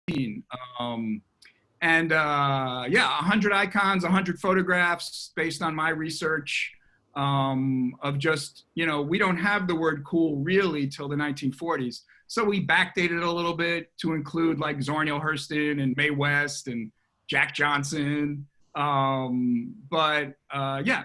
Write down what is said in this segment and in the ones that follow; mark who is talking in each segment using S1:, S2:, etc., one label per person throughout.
S1: Yeah, 100 icons, 100 photographs based on my research of just, we don't have the word cool really till the 1940s. So we backdated it a little bit to include like Zora Hurston and Mae West and Jack Johnson. Yeah,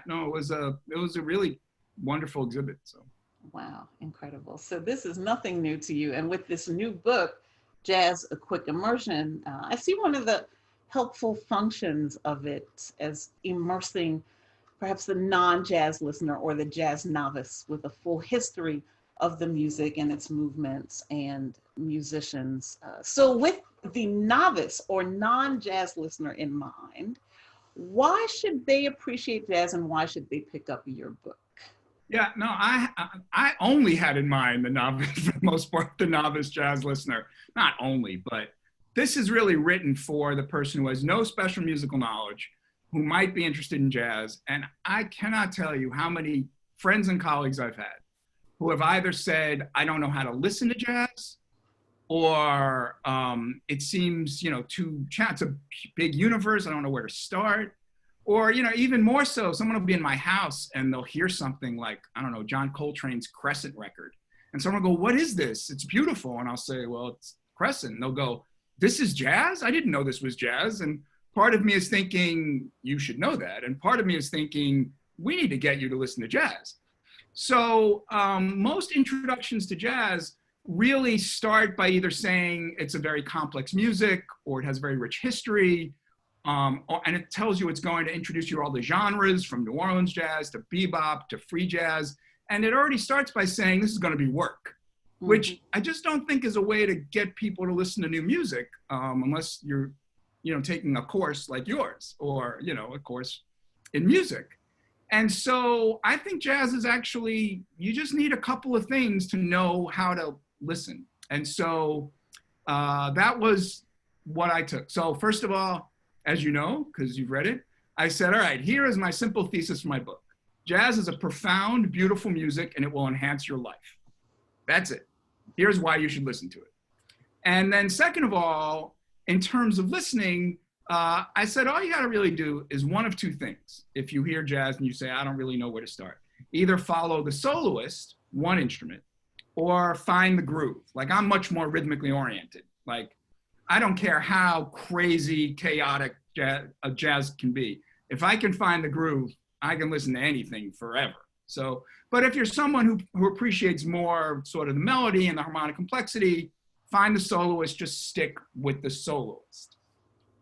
S1: no, it was a really wonderful exhibit. So.
S2: Wow, incredible. So this is nothing new to you. And with this new book, Jazz, A Quick Immersion, I see one of the helpful functions of it as immersing perhaps the non-jazz listener or the jazz novice with a full history of the music and its movements and musicians. So with the novice or non-jazz listener in mind, why should they appreciate jazz and why should they pick up your book?
S1: Yeah, no, I only had in mind the novice, for the most part, the novice jazz listener. Not only, but this is really written for the person who has no special musical knowledge, who might be interested in jazz. And I cannot tell you how many friends and colleagues I've had who have either said, I don't know how to listen to jazz, or it seems, it's a big universe, I don't know where to start. Or, even more so, someone will be in my house and they'll hear something like, I don't know, John Coltrane's Crescent record. And someone will go, what is this? It's beautiful. And I'll say, well, it's Crescent. And they'll go, this is jazz? I didn't know this was jazz. And part of me is thinking, you should know that. And part of me is thinking, we need to get you to listen to jazz. So most introductions to jazz really start by either saying it's a very complex music or it has very rich history. And it tells you it's going to introduce you to all the genres from New Orleans jazz to bebop to free jazz. And it already starts by saying this is going to be work, which I just don't think is a way to get people to listen to new music unless you're, taking a course like yours or, a course in music. And so I think jazz is actually, you just need a couple of things to know how to listen. And so that was what I took. So first of all, as you know, because you've read it, I said, all right, here is my simple thesis for my book. Jazz is a profound, beautiful music, and it will enhance your life. That's it. Here's why you should listen to it. And then second of all, in terms of listening, I said, all you got to really do is one of two things. If you hear jazz and you say, I don't really know where to start, either follow the soloist, one instrument, or find the groove. Like I'm much more rhythmically oriented. Like I don't care how crazy, chaotic jazz can be. If I can find the groove, I can listen to anything forever. So, but if you're someone who appreciates more sort of the melody and the harmonic complexity, find the soloist, just stick with the soloist.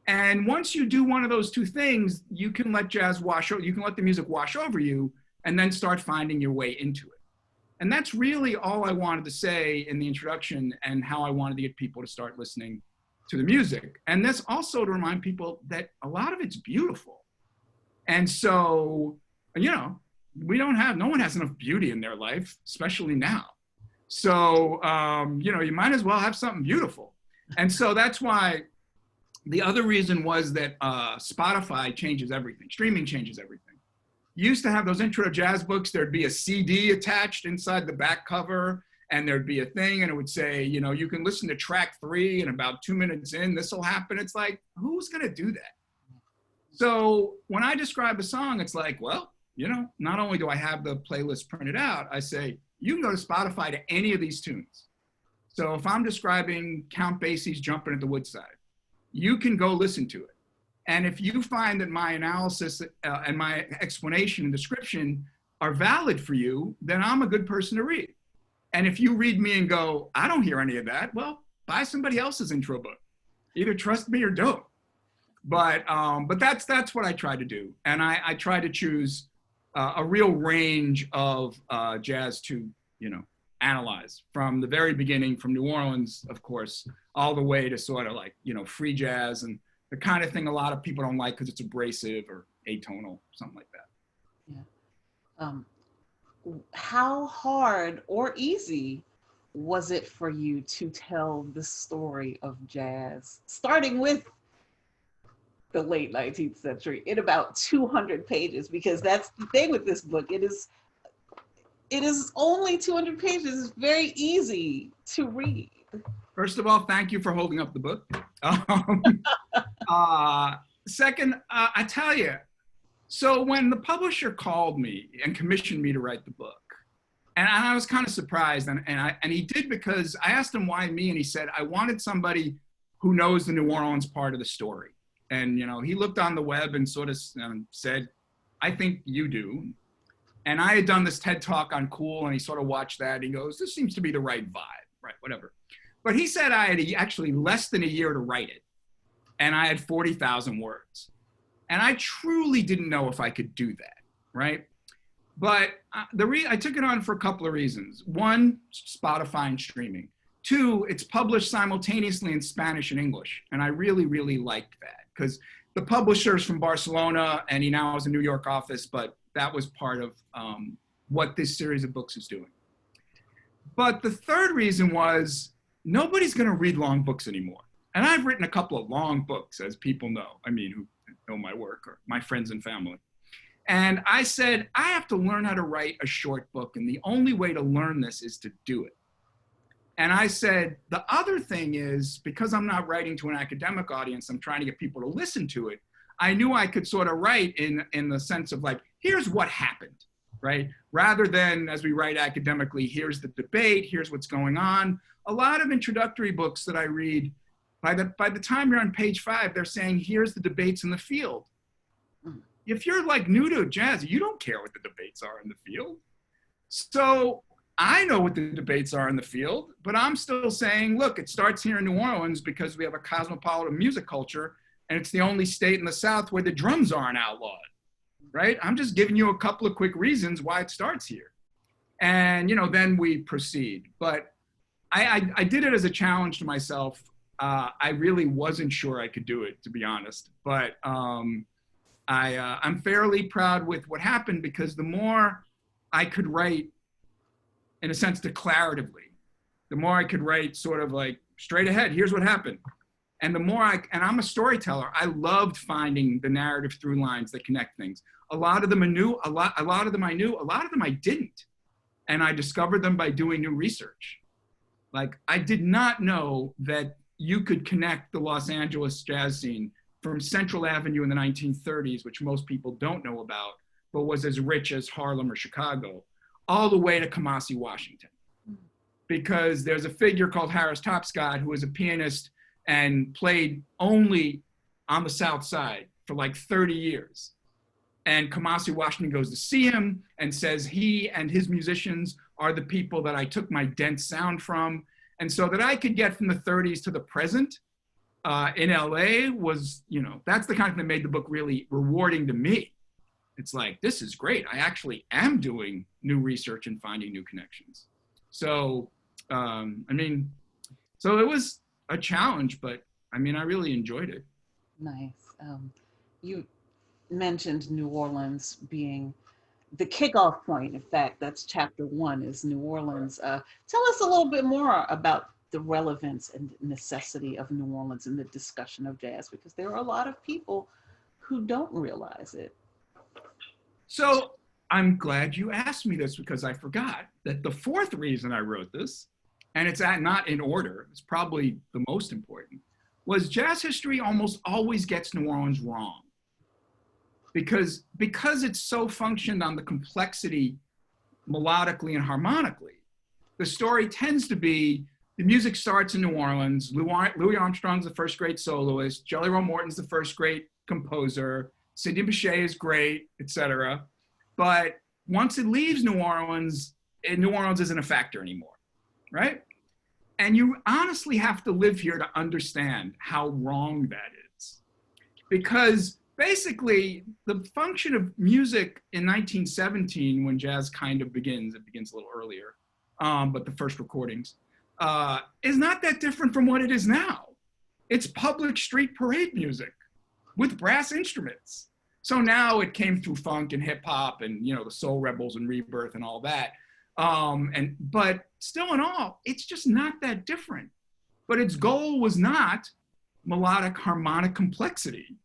S1: And once you do one of those two things, you can let you can let the music wash over you and then start finding your way into it. And that's really all I wanted to say in the introduction and how I wanted to get people to start listening to the music. And that's also to remind people that a lot of it's beautiful. And so, no one has enough beauty in their life, especially now. So, you might as well have something beautiful. And so that's why the other reason was that Spotify changes everything. Streaming changes everything. You used to have those intro to jazz books. There'd be a CD attached inside the back cover. And there'd be a thing and it would say, you can listen to track 3 and about 2 minutes in, this will happen. It's like, who's going to do that? So when I describe a song, it's like, well, not only do I have the playlist printed out, I say, you can go to Spotify to any of these tunes. So if I'm describing Count Basie's Jumpin' at the Woodside, you can go listen to it. And if you find that my analysis and my explanation and description are valid for you, then I'm a good person to read. And if you read me and go, I don't hear any of that, well, buy somebody else's intro book. Either trust me or don't. But that's what I try to do. And I try to choose a real range of jazz to, analyze from the very beginning, from New Orleans, of course, all the way to sort of like, free jazz and the kind of thing a lot of people don't like because it's abrasive or atonal, something like that.
S2: Yeah. How hard or easy was it for you to tell the story of jazz, starting with the late 19th century in about 200 pages? Because that's the thing with this book. It is only 200 pages. It's very easy to read.
S1: First of all, thank you for holding up the book. Um, Second, I tell you, so when the publisher called me and commissioned me to write the book, and I was kind of surprised, and he did, because I asked him why me, and he said, I wanted somebody who knows the New Orleans part of the story. And, you know, he looked on the web and sort of said, I think you do. And I had done this TED Talk on Cool, and he sort of watched that, and he goes, this seems to be the right vibe, right, whatever. But he said I had actually less than a year to write it, and I had 40,000 words. And I truly didn't know if I could do that, right? But I took it on for a couple of reasons. One, Spotify and streaming. Two, it's published simultaneously in Spanish and English. And I really, really liked that, because the publisher's from Barcelona, and he now has a New York office, but that was part of what this series of books is doing. But the third reason was, nobody's going to read long books anymore. And I've written a couple of long books, as people know, I mean, who know my work, or my friends and family. And I said, I have to learn how to write a short book, and the only way to learn this is to do it. And I said, the other thing is, because I'm not writing to an academic audience, I'm trying to get people to listen to it. I knew I could sort of write in the sense of like, here's what happened, right? Rather than, as we write academically, here's the debate, here's what's going on. A lot of introductory books that I read, by the time you're on page 5, they're saying, here's the debates in the field. If you're like new to jazz, you don't care what the debates are in the field. So I know what the debates are in the field, but I'm still saying, look, it starts here in New Orleans because we have a cosmopolitan music culture, and it's the only state in the South where the drums aren't outlawed, right? I'm just giving you a couple of quick reasons why it starts here. And, you know, then we proceed. But I did it as a challenge to myself. I really wasn't sure I could do it, to be honest. But I'm fairly proud with what happened, because the more I could write, in a sense, declaratively, the more I could write sort of like straight ahead, here's what happened. And the more and I'm a storyteller, I loved finding the narrative through lines that connect things. A lot of them I knew, a lot of them I knew, a lot of them I didn't. And I discovered them by doing new research. Like, I did not know that you could connect the Los Angeles jazz scene from Central Avenue in the 1930s, which most people don't know about, but was as rich as Harlem or Chicago, all the way to Kamasi, Washington. Because there's a figure called Harris Topscott, who was a pianist and played only on the South Side for like 30 years. And Kamasi, Washington goes to see him and says he and his musicians are the people that I took my dense sound from. And so that I could get from the 30s to the present in LA was, you know, that's the kind of thing that made the book really rewarding to me. It's like, this is great. I actually am doing new research and finding new connections. So, I mean, so it was a challenge, but I mean, I really enjoyed it.
S2: Nice. You mentioned New Orleans being the kickoff point. In fact, that's chapter 1 is New Orleans. Tell us a little bit more about the relevance and necessity of New Orleans in the discussion of jazz, because there are a lot of people who don't realize it.
S1: So I'm glad you asked me this, because I forgot that the fourth reason I wrote this, and it's not in order, it's probably the most important, was jazz history almost always gets New Orleans wrong. Because it's so functioned on the complexity melodically and harmonically, the story tends to be the music starts in New Orleans, Louis Armstrong's the first great soloist, Jelly Roll Morton's the first great composer, Sidney Bechet is great, etc. But once it leaves New Orleans isn't a factor anymore, right? And you honestly have to live here to understand how wrong that is. Because basically, the function of music in 1917, when jazz kind of begins, it begins a little earlier, but the first recordings, is not that different from what it is now. It's public street parade music with brass instruments. So now it came through funk and hip hop and, you know, the Soul Rebels and Rebirth and all that. But still in all, it's just not that different. But its goal was not melodic harmonic complexity.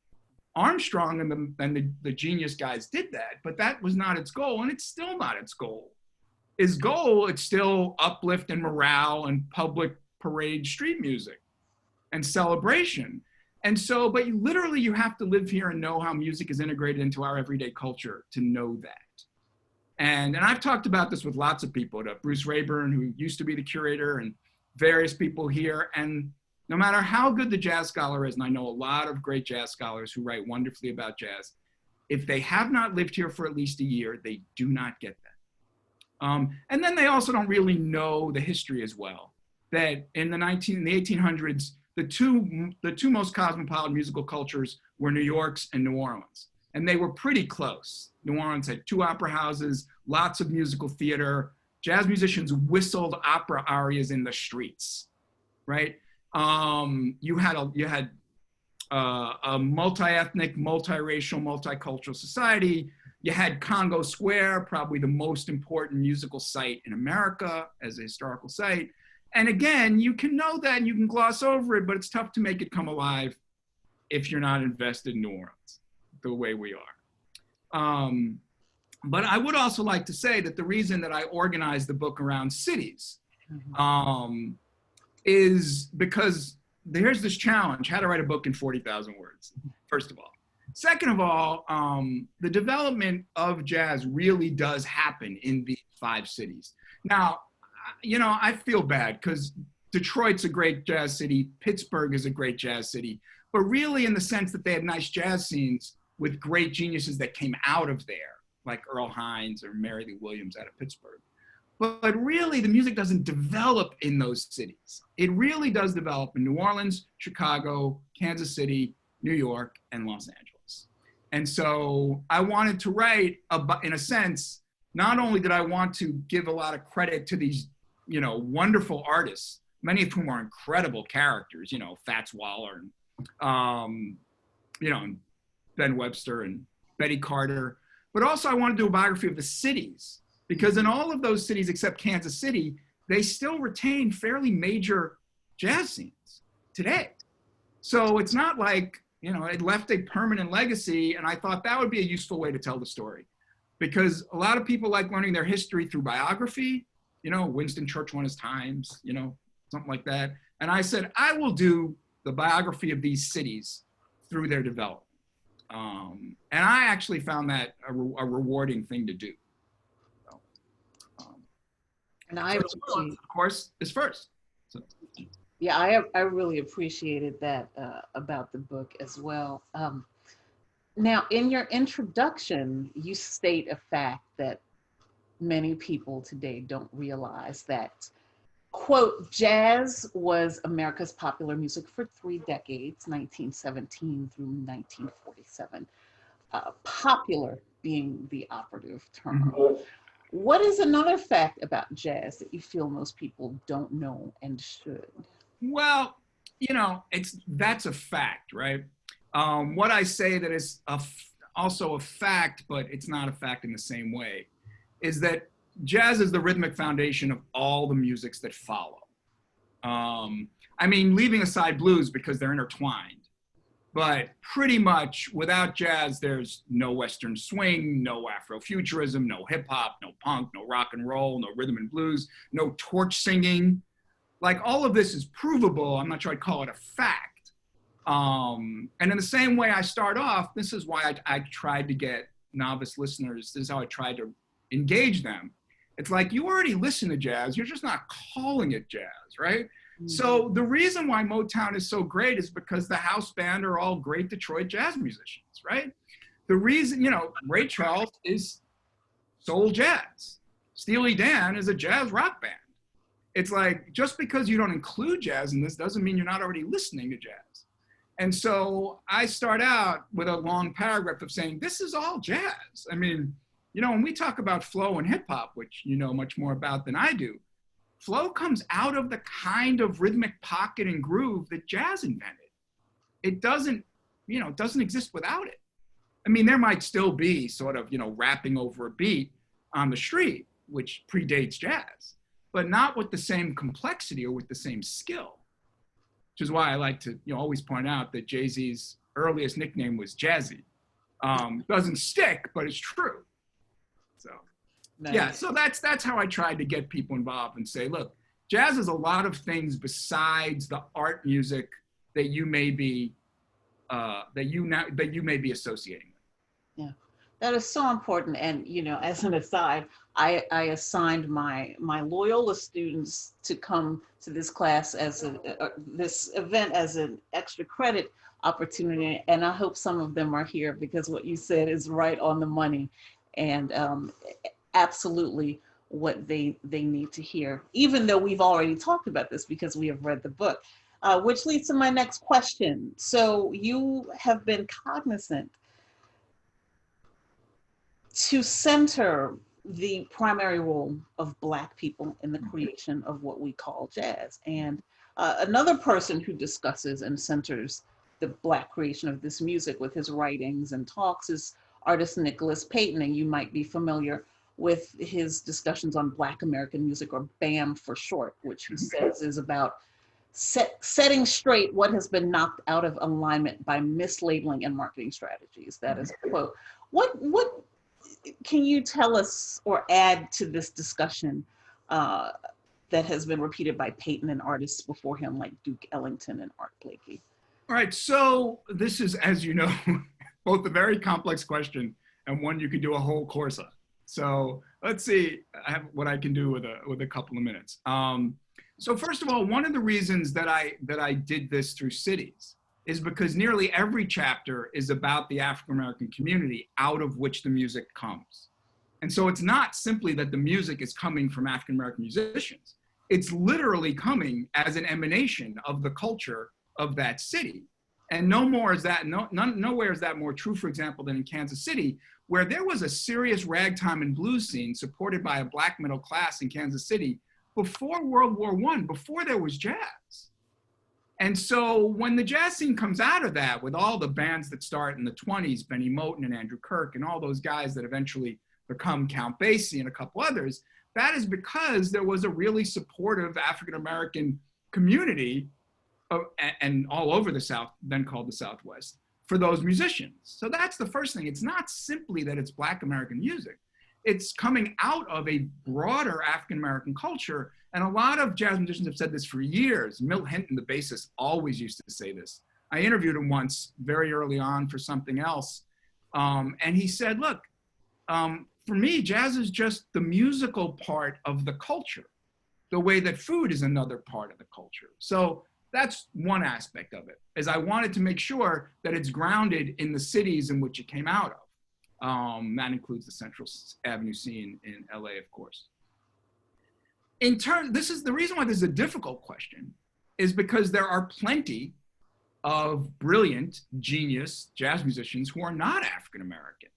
S1: Armstrong and the genius guys did that, but that was not its goal, and it's still not its goal. Its goal, it's still uplift and morale and public parade street music and celebration. And so, but you have to live here and know how music is integrated into our everyday culture to know that. And I've talked about this with lots of people, to Bruce Rayburn, who used to be the curator, and various people here. And no matter how good the jazz scholar is, and I know a lot of great jazz scholars who write wonderfully about jazz, if they have not lived here for at least a year, they do not get that. And then they also don't really know the history as well. That in the 1800s, the two most cosmopolitan musical cultures were New York's and New Orleans. And they were pretty close. New Orleans had 2 opera houses, lots of musical theater. Jazz musicians whistled opera arias in the streets, right? You had a multi-ethnic, multiracial, multicultural society. You had Congo Square, probably the most important musical site in America as a historical site. And again, you can know that and you can gloss over it, but it's tough to make it come alive if you're not invested in New Orleans the way we are. But I would also like to say that the reason that I organized the book around cities is because here's this challenge: how to write a book in 40,000 words, first of all. Second of all, the development of jazz really does happen in these 5 cities. Now, you know, I feel bad because Detroit's a great jazz city, Pittsburgh is a great jazz city, but really in the sense that they have nice jazz scenes with great geniuses that came out of there, like Earl Hines or Mary Lee Williams out of Pittsburgh. But really, the music doesn't develop in those cities. It really does develop in New Orleans, Chicago, Kansas City, New York, and Los Angeles. And so I wanted to write about, in a sense, not only did I want to give a lot of credit to these, you know, wonderful artists, many of whom are incredible characters, you know, Fats Waller, and, you know, Ben Webster and Betty Carter, but also I want to do a biography of the cities, because in all of those cities except Kansas City, they still retain fairly major jazz scenes today. So it's not like, you know, it left a permanent legacy, and I thought that would be a useful way to tell the story. Because a lot of people like learning their history through biography, you know, Winston Churchill and his times, you know, something like that. And I said, I will do the biography of these cities through their development. And I actually found that a rewarding thing to do. So,
S2: and I,
S1: of course, is first. So.
S2: Yeah, I really appreciated that about the book as well. Now, in your introduction, you state a fact that many people today don't realize, that, quote, jazz was America's popular music for 3 decades, 1917 through 1947. Popular being the operative term. Mm-hmm. What is another fact about jazz that you feel most people don't know and should?
S1: Well, you know, that's a fact, right? What I say that is also a fact, but it's not a fact in the same way, is that jazz is the rhythmic foundation of all the musics that follow. I mean, leaving aside blues because they're intertwined, but pretty much without jazz, there's no Western swing, no Afrofuturism, no hip hop, no punk, no rock and roll, no rhythm and blues, no torch singing. Like, all of this is provable. I'm not sure I'd call it a fact. And in the same way I start off, this is why I tried to get novice listeners, this is how I tried to engage them. It's like, you already listen to jazz, you're just not calling it jazz, right? Mm-hmm. So the reason why Motown is so great is because the house band are all great Detroit jazz musicians, right? The reason, you know, Ray Charles is soul jazz. Steely Dan is a jazz rock band. It's like, just because you don't include jazz in this doesn't mean you're not already listening to jazz. And so I start out with a long paragraph of saying, this is all jazz. I mean, you know, when we talk about flow and hip hop, which you know much more about than I do, flow comes out of the kind of rhythmic pocket and groove that jazz invented. It doesn't, you know, it doesn't exist without it. I mean, there might still be sort of, you know, rapping over a beat on the street, which predates jazz, but not with the same complexity or with the same skill, which is why I like to, you know, always point out that Jay-Z's earliest nickname was Jazzy. Doesn't stick, but it's true. So, nice. Yeah, so that's how I tried to get people involved and say, look, jazz is a lot of things besides the art music that you may be associating with.
S2: Yeah, that is so important. And as an aside, I assigned my Loyola students to come to this class as this event as an extra credit opportunity, and I hope some of them are here because what you said is right on the money, and absolutely what they need to hear. Even though we've already talked about this because we have read the book, which leads to my next question. So you have been cognizant to center the primary role of Black people in the creation of what we call jazz. And another person who discusses and centers the Black creation of this music with his writings and talks is artist Nicholas Payton, and you might be familiar with his discussions on Black American music, or BAM for short, which he says is about setting straight what has been knocked out of alignment by mislabeling and marketing strategies. That is a quote. What can you tell us or add to this discussion that has been repeated by Payton and artists before him like Duke Ellington and Art Blakey?
S1: All right, so this is, as you know, both a very complex question and one you could do a whole course on. So let's see what I can do with a couple of minutes. So first of all, one of the reasons that I did this through cities is because nearly every chapter is about the African-American community out of which the music comes. And so it's not simply that the music is coming from African-American musicians. It's literally coming as an emanation of the culture of that city. And nowhere is that more true, for example, than in Kansas City, where there was a serious ragtime and blues scene supported by a Black middle class in Kansas City before World War I, before there was jazz. And so when the jazz scene comes out of that, with all the bands that start in the 20s, Benny Moten and Andrew Kirk and all those guys that eventually become Count Basie and a couple others, that is because there was a really supportive African-American community and all over the South, then called the Southwest, for those musicians. So that's the first thing. It's not simply that it's Black American music. It's coming out of a broader African-American culture. And a lot of jazz musicians have said this for years. Milt Hinton, the bassist, always used to say this. I interviewed him once very early on for something else. And he said, look, for me, jazz is just the musical part of the culture, the way that food is another part of the culture. So that's one aspect of it, is I wanted to make sure that it's grounded in the cities in which it came out of. That includes the Central Avenue scene in LA, of course. In turn, this is the reason why this is a difficult question, is because there are plenty of brilliant, genius jazz musicians who are not African-American.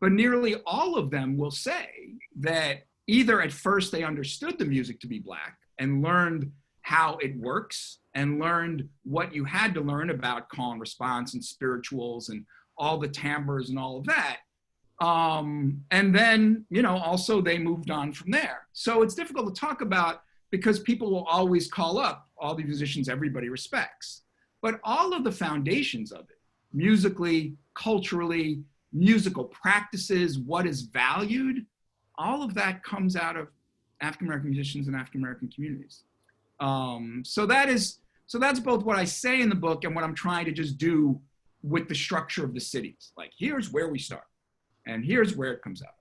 S1: But nearly all of them will say that either at first they understood the music to be Black and learned how it works and learned what you had to learn about call and response and spirituals and all the timbres and all of that. And then, also they moved on from there. So it's difficult to talk about because people will always call up all the musicians everybody respects. But all of the foundations of it, musically, culturally, musical practices, what is valued, all of that comes out of African-American musicians and African-American communities. So that's both what I say in the book and what I'm trying to just do with the structure of the cities. Like, here's where we start, and here's where it comes out.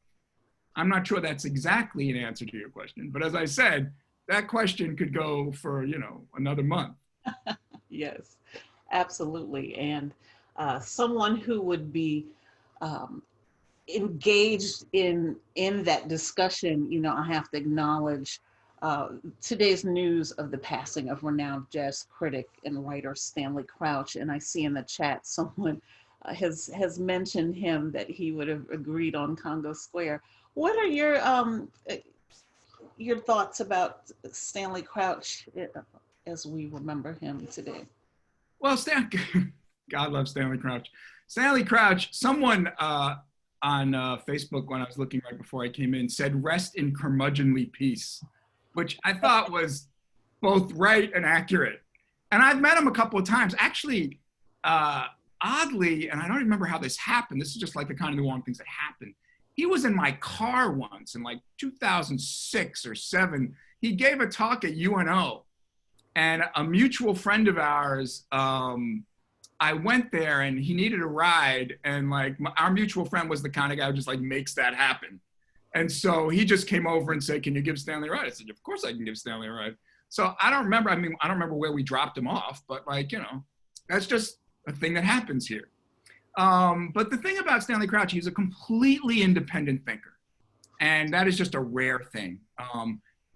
S1: I'm not sure that's exactly an answer to your question, but as I said, that question could go for, another month.
S2: Yes, absolutely. And someone who would be engaged in that discussion, I have to acknowledge today's news of the passing of renowned jazz critic and writer Stanley Crouch. And I see in the chat someone has mentioned him, that he would have agreed on Congo Square. What are your thoughts about Stanley Crouch as we remember him today?
S1: Well, God loves Stanley Crouch. Stanley Crouch, someone on Facebook when I was looking right before I came in said, "Rest in curmudgeonly peace," which I thought was both right and accurate. And I've met him a couple of times. Actually, oddly, and I don't remember how this happened. This is just like the kind of the wrong things that happen. He was in my car once in like 2006 or 7. he gave a talk at UNO, and a mutual friend of ours, I went there and he needed a ride, and like our mutual friend was the kind of guy who just like makes that happen. And so he just came over and said, "Can you give Stanley a ride?" I said, "Of course I can give Stanley a ride." So I don't remember where we dropped him off, but like, that's just a thing that happens here. But the thing about Stanley Crouch, he's a completely independent thinker. And that is just a rare thing.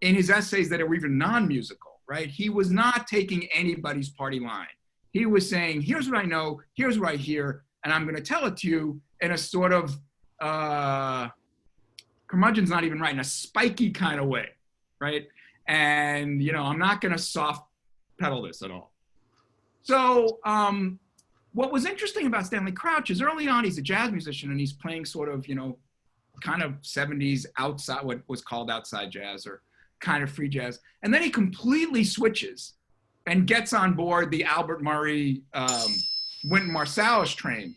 S1: In his essays that are even non-musical, right? He was not taking anybody's party line. He was saying, here's what I know, here's what I hear, and I'm gonna tell it to you in a sort of, curmudgeon's not even right, in a spiky kind of way, right? And, I'm not gonna soft pedal this at all. So what was interesting about Stanley Crouch is early on, he's a jazz musician and he's playing sort of, kind of 70s outside, what was called outside jazz or kind of free jazz. And then he completely switches and gets on board the Albert Murray, Wynton Marsalis train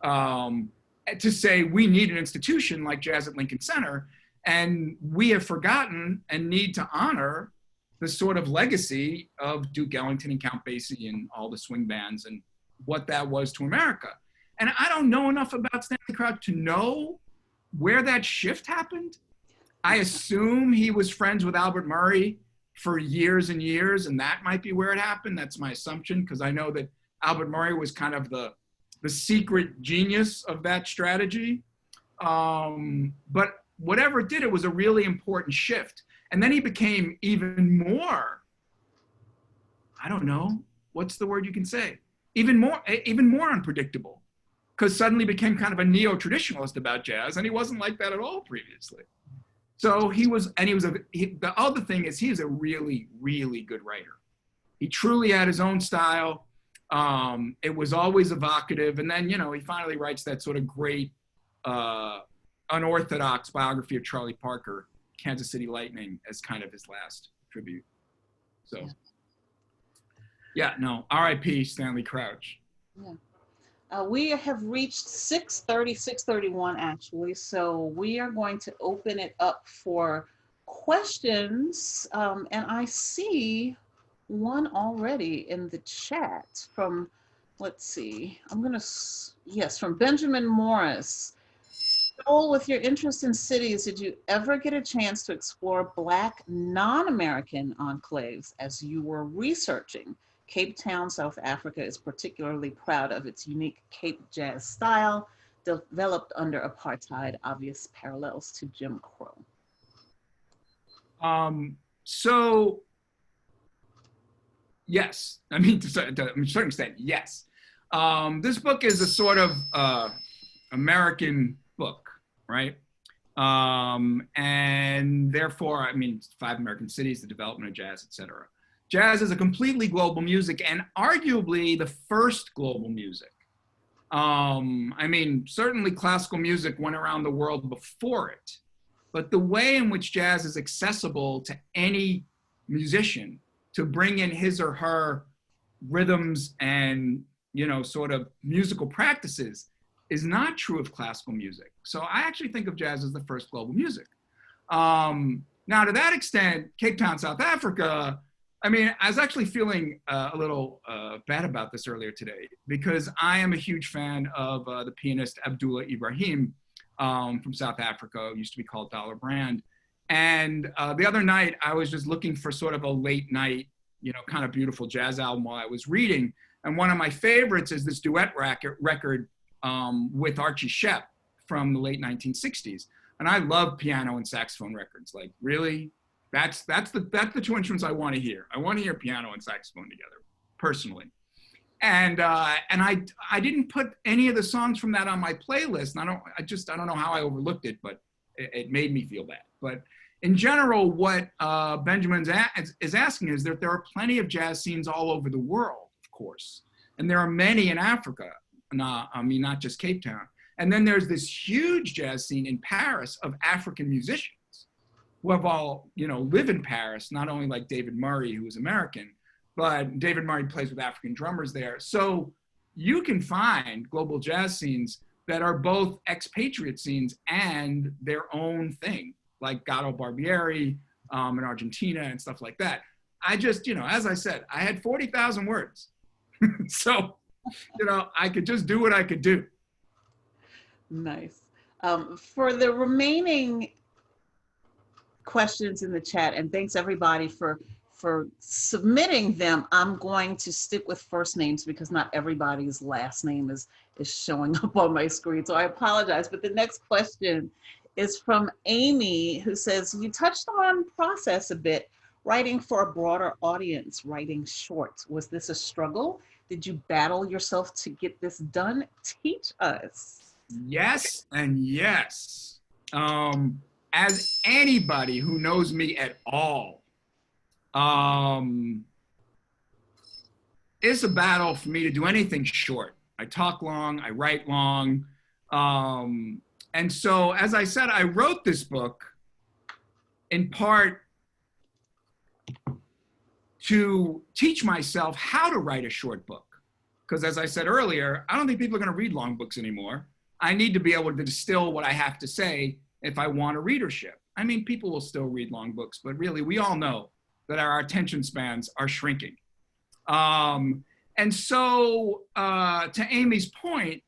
S1: to say, we need an institution like Jazz at Lincoln Center. And we have forgotten and need to honor the sort of legacy of Duke Ellington and Count Basie and all the swing bands and what that was to America. And I don't know enough about Stanley Crouch to know where that shift happened. I assume he was friends with Albert Murray for years and years, and that might be where it happened. That's my assumption, because I know that Albert Murray was kind of the secret genius of that strategy. But whatever it did, it was a really important shift. And then he became even more, I don't know, what's the word you can say? Even more unpredictable, because suddenly became kind of a neo-traditionalist about jazz, and he wasn't like that at all previously. So the other thing is he was a really, really good writer. He truly had his own style. It was always evocative. And then, he finally writes that sort of great, unorthodox biography of Charlie Parker, Kansas City Lightning, as kind of his last tribute. So, R.I.P. Stanley Crouch.
S2: Yeah. We have reached 6:30, 6:31 actually, so we are going to open it up for questions. And I see one already in the chat from, let's see, from Benjamin Morris. Joel, with your interest in cities, did you ever get a chance to explore Black non-American enclaves as you were researching? Cape Town, South Africa is particularly proud of its unique Cape jazz style, developed under apartheid, obvious parallels to Jim Crow.
S1: So, yes, I mean, to a certain extent, yes. This book is a sort of American book, right? And therefore, I mean, 5 American cities, the development of jazz, et cetera. Jazz is a completely global music and arguably the first global music. I mean, certainly classical music went around the world before it, but the way in which jazz is accessible to any musician to bring in his or her rhythms and, sort of musical practices is not true of classical music. So I actually think of jazz as the first global music. Now, to that extent, Cape Town, South Africa, I mean, I was actually feeling a little bad about this earlier today, because I am a huge fan of the pianist Abdullah Ibrahim from South Africa, used to be called Dollar Brand. And the other night, I was just looking for sort of a late night, kind of beautiful jazz album while I was reading. And one of my favorites is this duet record with Archie Shepp from the late 1960s. And I love piano and saxophone records. Like, really? That's the 2 instruments I want to hear. I want to hear piano and saxophone together, personally. And I didn't put any of the songs from that on my playlist. And I don't know how I overlooked it, but it made me feel bad. But in general, what Benjamin is asking is that there are plenty of jazz scenes all over the world, of course. And there are many in Africa, not just Cape Town. And then there's this huge jazz scene in Paris of African musicians who have all, live in Paris, not only like David Murray, who is American, but David Murray plays with African drummers there. So you can find global jazz scenes that are both expatriate scenes and their own thing, like Gato Barbieri, in Argentina and stuff like that. I just, as I said, I had 40,000 words. So, I could just do what I could do.
S2: Nice. For the remaining questions in the chat, and thanks everybody for submitting them, I'm going to stick with first names because not everybody's last name is showing up on my screen. So I apologize. But the next question is from Amy, who says, you touched on process a bit, writing for a broader audience, writing shorts. Was this a struggle? Did you battle yourself to get this done? Teach us.
S1: Yes and yes. As anybody who knows me at all, it's a battle for me to do anything short. I talk long, I write long. And so, as I said, I wrote this book in part to teach myself how to write a short book. Because as I said earlier, I don't think people are going to read long books anymore. I need to be able to distill what I have to say if I want a readership. I mean, people will still read long books, but really, we all know that our attention spans are shrinking. And so, to Amy's point,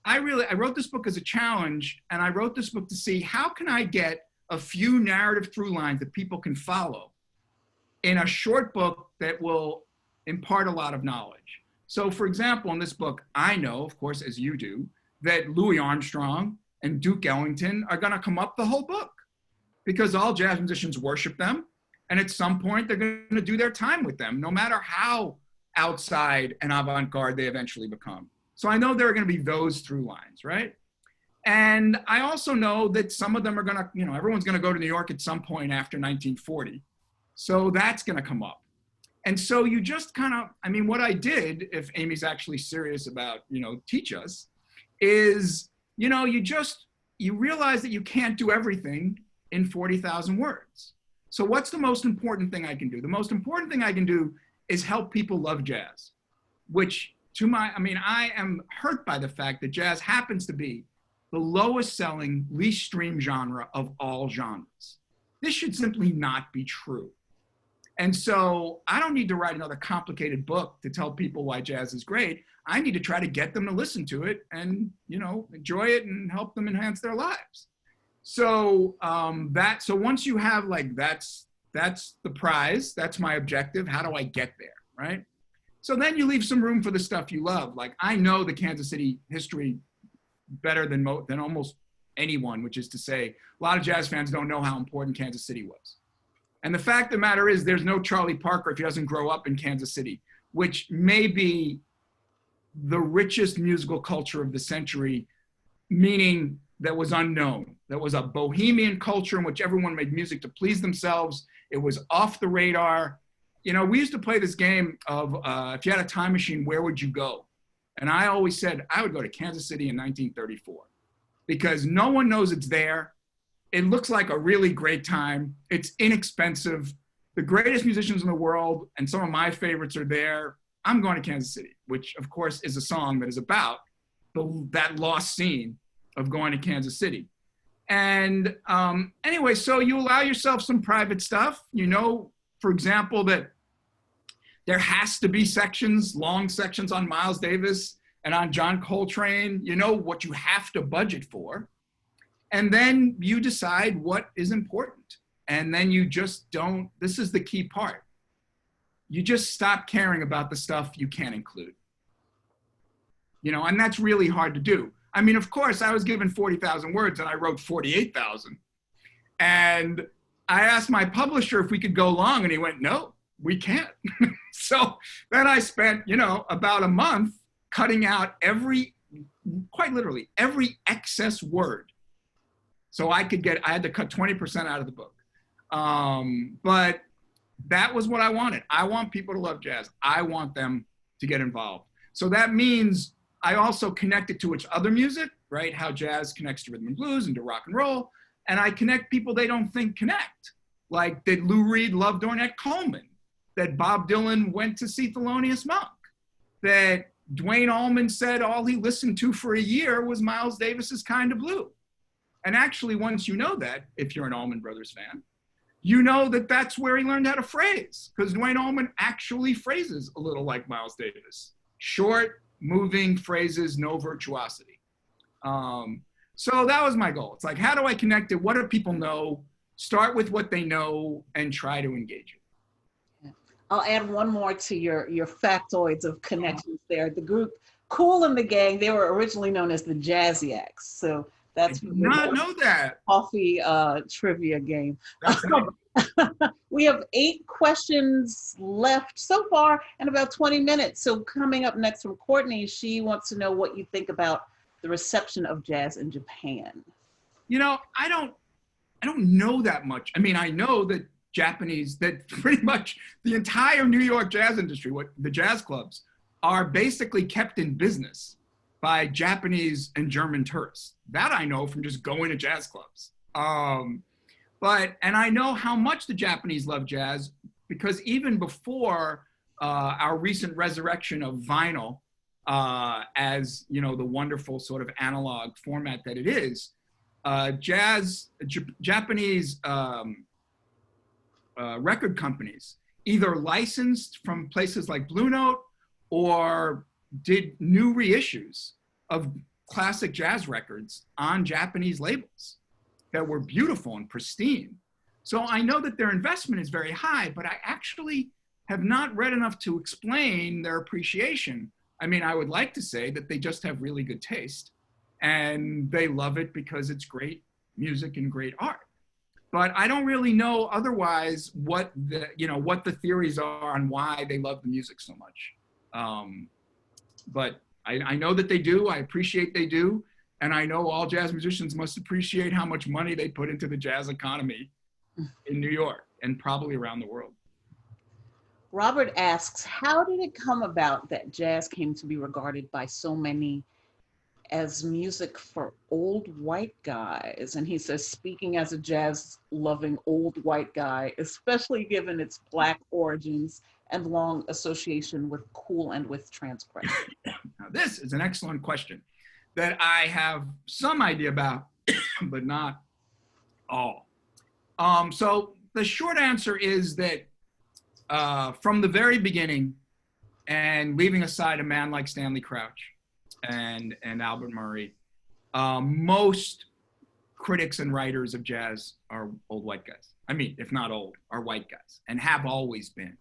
S1: I wrote this book as a challenge, and I wrote this book to see how can I get a few narrative through lines that people can follow in a short book that will impart a lot of knowledge. So, for example, in this book, I know, of course, as you do, that Louis Armstrong and Duke Ellington are going to come up the whole book because all jazz musicians worship them. And at some point, they're going to do their time with them, no matter how outside and avant-garde they eventually become. So I know there are going to be those through lines, right? And I also know that some of them are going to, everyone's going to go to New York at some point after 1940. So that's going to come up. And so you just kind of, what I did, if Amy's actually serious about, teach us, is, you realize that you can't do everything in 40,000 words. So what's the most important thing I can do? The most important thing I can do is help people love jazz, which I am hurt by the fact that jazz happens to be the lowest selling, least streamed genre of all genres. This should simply not be true. And so I don't need to write another complicated book to tell people why jazz is great. I need to try to get them to listen to it and, enjoy it and help them enhance their lives. So so once you have that's the prize, that's my objective. How do I get there, right? So then you leave some room for the stuff you love. Like I know the Kansas City history better than almost anyone, which is to say a lot of jazz fans don't know how important Kansas City was. And the fact of the matter is there's no Charlie Parker if he doesn't grow up in Kansas City, which may be the richest musical culture of the century, meaning that was unknown. That was a bohemian culture in which everyone made music to please themselves. It was off the radar. We used to play this game of if you had a time machine, where would you go? And I always said I would go to Kansas City in 1934 because no one knows it's there. It looks like a really great time. It's inexpensive. The greatest musicians in the world and some of my favorites are there. I'm going to Kansas City, which of course is a song that is about that lost scene of going to Kansas City. And anyway, so you allow yourself some private stuff. For example, that there has to be long sections on Miles Davis and on John Coltrane, what you have to budget for. And then you decide what is important. And then you just don't, this is the key part. You just stop caring about the stuff you can't include. And that's really hard to do. Of course, I was given 40,000 words and I wrote 48,000. And I asked my publisher if we could go long and he went, no, we can't. So then I spent, about a month cutting out quite literally, every excess word. So I had to cut 20% out of the book. But that was what I wanted. I want people to love jazz. I want them to get involved. So that means I also connect it to its other music, right? How jazz connects to rhythm and blues and to rock and roll. And I connect people they don't think connect. Like that Lou Reed loved Ornette Coleman, that Bob Dylan went to see Thelonious Monk, that Duane Allman said all he listened to for a year was Miles Davis's Kind of Blue. And actually, once you know that, if you're an Allman Brothers fan, you know that that's where he learned how to phrase, because Duane Allman actually phrases a little like Miles Davis. Short, moving phrases, no virtuosity. So that was my goal. It's like, how do I connect it? What do people know? Start with what they know and try to engage it.
S2: I'll add one more to your factoids of connections there. The group Kool and the Gang, they were originally known as the Jazziacs. So that's
S1: I did not know that.
S2: Coffee trivia game. We have 8 questions left so far and about 20 minutes. So coming up next from Courtney, she wants to know what you think about the reception of jazz in Japan.
S1: You know, I don't know that much. I mean, I know that that pretty much the entire New York jazz industry, what the jazz clubs, are basically kept in business by Japanese and German tourists. That I know from just going to jazz clubs. And I know how much the Japanese love jazz, because even before our recent resurrection of vinyl as, you know, the wonderful sort of analog format that it is, Japanese record companies either licensed from places like Blue Note or did new reissues of classic jazz records on Japanese labels that were beautiful and pristine. So I know that their investment is very high, but I actually have not read enough to explain their appreciation. I mean, I would like to say that they just have really good taste and they love it because it's great music and great art. But I don't really know otherwise what the theories are on why they love the music so much. But I know that they do. I appreciate they do. And I know all jazz musicians must appreciate how much money they put into the jazz economy in New York and probably around the world.
S2: Robert asks, how did it come about that jazz came to be regarded by so many as music for old white guys? And he says, speaking as a jazz-loving old white guy, especially given its Black origins and long association with cool and with transgression.
S1: Now, this is an excellent question that I have some idea about, but not all. So the short answer is that from the very beginning, and leaving aside a man like Stanley Crouch and Albert Murray, most critics and writers of jazz are old white guys. I mean, if not old, are white guys and have always been.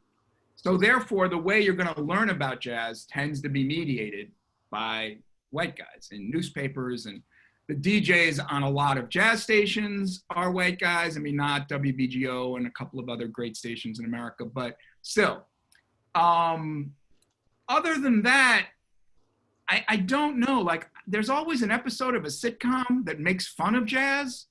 S1: So therefore, the way you're going to learn about jazz tends to be mediated by white guys in newspapers, and the DJs on a lot of jazz stations are white guys. I mean, not WBGO and a couple of other great stations in America, but still. Other than that, I don't know. Like, there's always an episode of a sitcom that makes fun of jazz,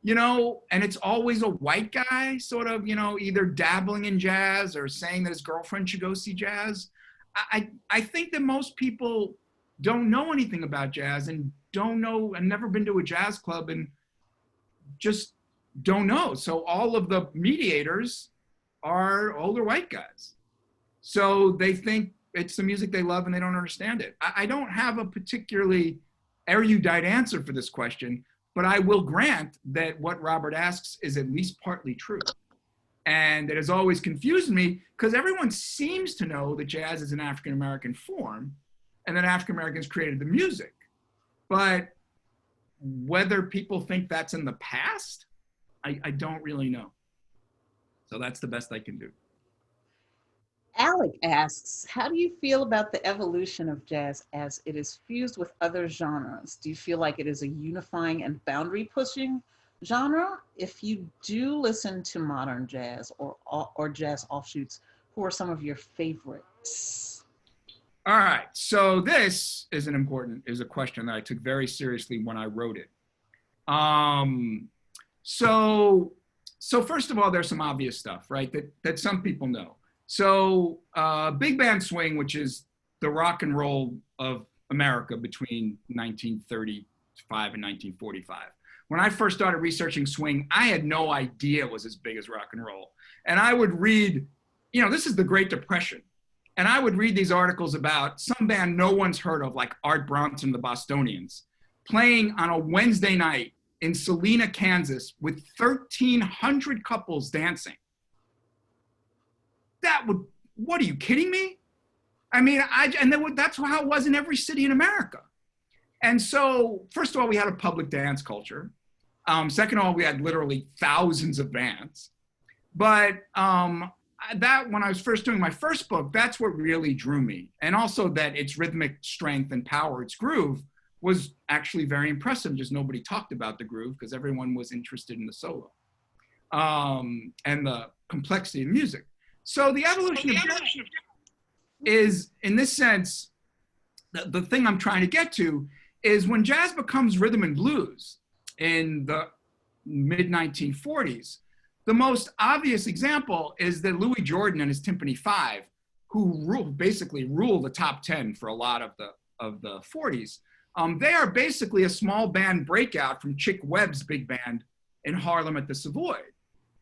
S1: you know, and it's always a white guy sort of, you know, either dabbling in jazz or saying that his girlfriend should go see jazz. I think that most people don't know anything about jazz and don't know and never been to a jazz club and just don't know. So all of the mediators are older white guys. So they think it's the music they love and they don't understand it. I don't have a particularly erudite answer for this question, but I will grant that what Robert asks is at least partly true. And it has always confused me because everyone seems to know that jazz is an African-American form and that African-Americans created the music. But whether people think that's in the past, I don't really know. So that's the best I can do.
S2: Alec asks, how do you feel about the evolution of jazz as it is fused with other genres? Do you feel like it is a unifying and boundary-pushing genre? If you do listen to modern jazz or jazz offshoots, who are some of your favorites?
S1: All right, so this is a question that I took very seriously when I wrote it. So first of all, there's some obvious stuff, right, that some people know. So big band swing, which is the rock and roll of America between 1935 and 1945. When I first started researching swing, I had no idea it was as big as rock and roll. And I would read, you know, this is the Great Depression. And I would read these articles about some band no one's heard of, like Art Bronson and the Bostonians, playing on a Wednesday night in Salina, Kansas, with 1,300 couples dancing. What are you kidding me? I mean, that's how it was in every city in America. And so, first of all, we had a public dance culture. Second of all, we had literally thousands of bands. But that, when I was first doing my first book, that's what really drew me. And also that its rhythmic strength and power, its groove, was actually very impressive. Just nobody talked about the groove because everyone was interested in the solo and the complexity of music. So the evolution of jazz is, in this sense, the thing I'm trying to get to is when jazz becomes rhythm and blues in the mid-1940s, the most obvious example is that Louis Jordan and his Timpani Five, who basically rule the top 10 for a lot of the 40s, they are basically a small band breakout from Chick Webb's big band in Harlem at the Savoy.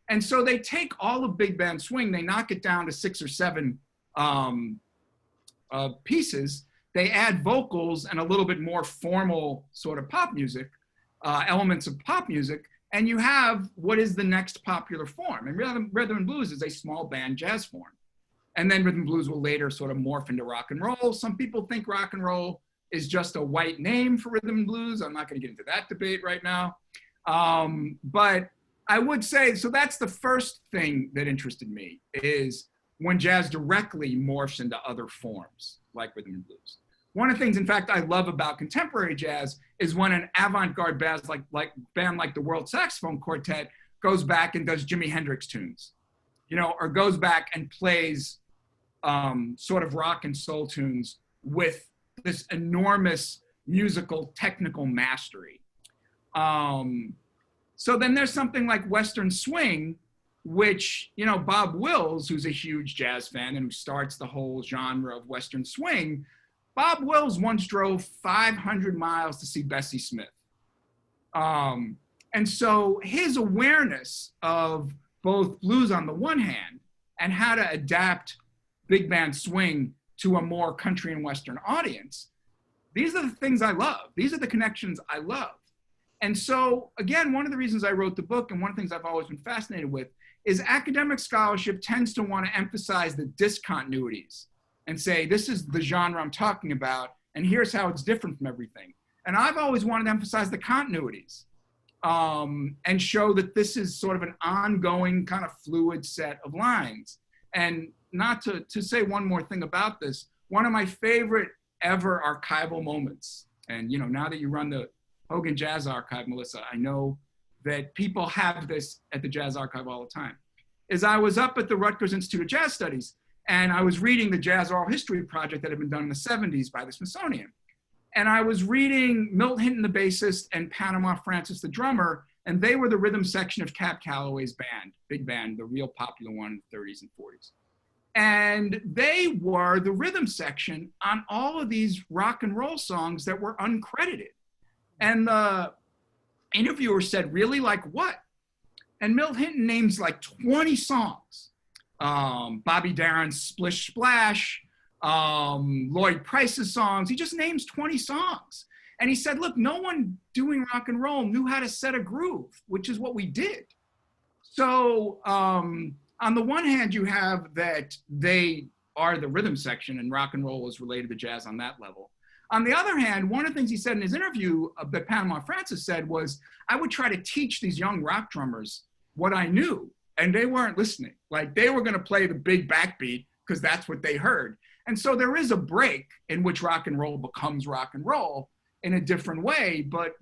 S1: And so they take all of big band swing, they knock it down to 6 or 7 pieces, they add vocals and a little bit more formal sort of pop music, elements of pop music, and you have what is the next popular form. And rhythm and blues is a small band jazz form. And then rhythm and blues will later sort of morph into rock and roll. Some people think rock and roll is just a white name for rhythm and blues. I'm not going to get into that debate right now. But I would say, so that's the first thing that interested me, is when jazz directly morphs into other forms, like rhythm and blues. One of the things, in fact, I love about contemporary jazz is when an avant-garde band like the World Saxophone Quartet goes back and does Jimi Hendrix tunes, or goes back and plays sort of rock and soul tunes with this enormous musical technical mastery. So then there's something like Western swing, which, Bob Wills, who's a huge jazz fan and who starts the whole genre of Western swing, Bob Wills once drove 500 miles to see Bessie Smith. And so his awareness of both blues on the one hand and how to adapt big band swing to a more country and Western audience, these are the things I love. These are the connections I love. And so, again, one of the reasons I wrote the book, and one of the things I've always been fascinated with, is academic scholarship tends to want to emphasize the discontinuities and say, this is the genre I'm talking about, and here's how it's different from everything. And I've always wanted to emphasize the continuities and show that this is sort of an ongoing kind of fluid set of lines. And not to say one more thing about this, one of my favorite ever archival moments, and now that you run the Hogan Jazz Archive, Melissa, I know that people have this at the Jazz Archive all the time, is I was up at the Rutgers Institute of Jazz Studies, and I was reading the Jazz Oral History project that had been done in the 70s by the Smithsonian. And I was reading Milt Hinton, the bassist, and Panama Francis, the drummer, and they were the rhythm section of Cab Calloway's band, big band, the real popular one in the 30s and 40s. And they were the rhythm section on all of these rock and roll songs that were uncredited. And the interviewer said, really, like what? And Milt Hinton names like 20 songs. Bobby Darin's Splish Splash, Lloyd Price's songs. He just names 20 songs. And he said, look, no one doing rock and roll knew how to set a groove, which is what we did. So on the one hand, you have that they are the rhythm section and rock and roll is related to jazz on that level. On the other hand, one of the things he said in his interview that Panama Francis said was, I would try to teach these young rock drummers what I knew, and they weren't listening. Like, they were going to play the big backbeat because that's what they heard. And so there is a break in which rock and roll becomes rock and roll in a different way. But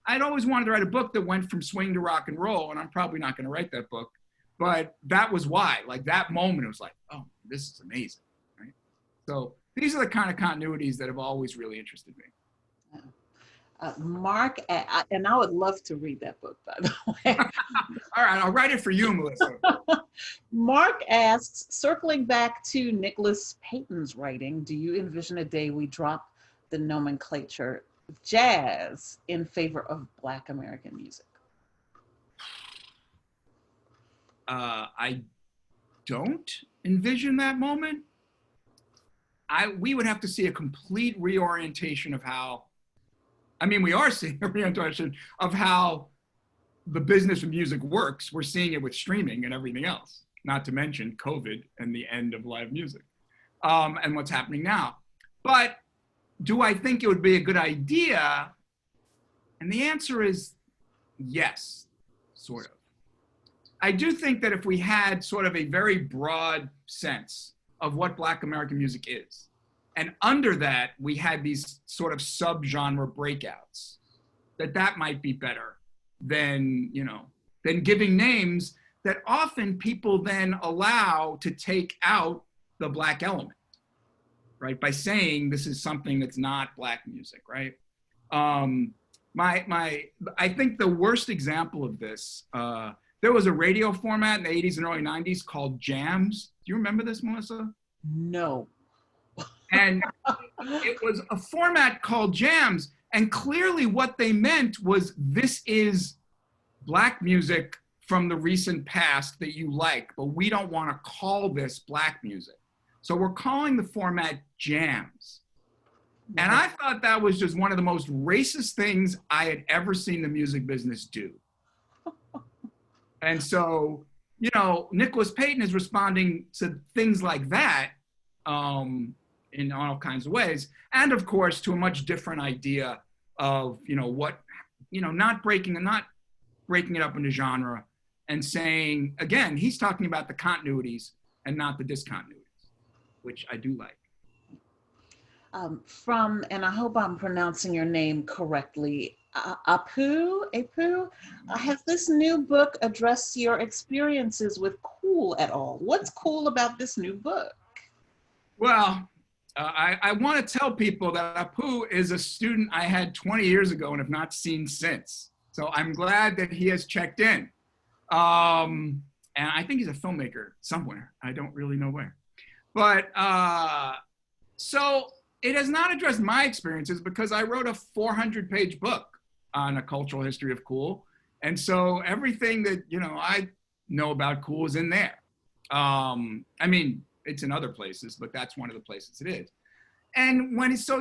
S1: I'd always wanted to write a book that went from swing to rock and roll, and I'm probably not going to write that book. But that was why, like that moment, it was like, oh, this is amazing, right? So these are the kind of continuities that have always really interested me.
S2: Mark, and I would love to read that book, by the way.
S1: All right, I'll write it for you, Melissa.
S2: Mark asks, circling back to Nicholas Payton's writing, do you envision a day we drop the nomenclature of jazz in favor of Black American music?
S1: I don't envision that moment. We would have to see a complete reorientation of how I mean, we are seeing a reintroduction of how the business of music works. We're seeing it with streaming and everything else, not to mention COVID and the end of live music, and what's happening now. But do I think it would be a good idea? And the answer is yes, sort of. I do think that if we had sort of a very broad sense of what Black American music is, and under that we had these sort of subgenre breakouts, that might be better than, than giving names that often people then allow to take out the Black element, right? By saying this is something that's not Black music, right? I think the worst example of this, there was a radio format in the 80s and early 90s called jams. Do you remember this, Melissa?
S2: No.
S1: And it was a format called jams. And clearly what they meant was, this is Black music from the recent past that you like, but we don't want to call this Black music. So we're calling the format jams. And I thought that was just one of the most racist things I had ever seen the music business do. And so, Nicholas Payton is responding to things like that in all kinds of ways. And of course, to a much different idea of, not breaking it up into genre and saying, again, he's talking about the continuities and not the discontinuities, which I do like.
S2: And I hope I'm pronouncing your name correctly, Apu, has this new book addressed your experiences with cool at all? What's cool about this new book?
S1: Well, I want to tell people that Apu is a student I had 20 years ago and have not seen since. So I'm glad that he has checked in. And I think he's a filmmaker somewhere. I don't really know where. But so it has not addressed my experiences because I wrote a 400-page book on a cultural history of cool. And so everything that, I know about cool is in there. I mean, it's in other places, but that's one of the places it is. And when he says,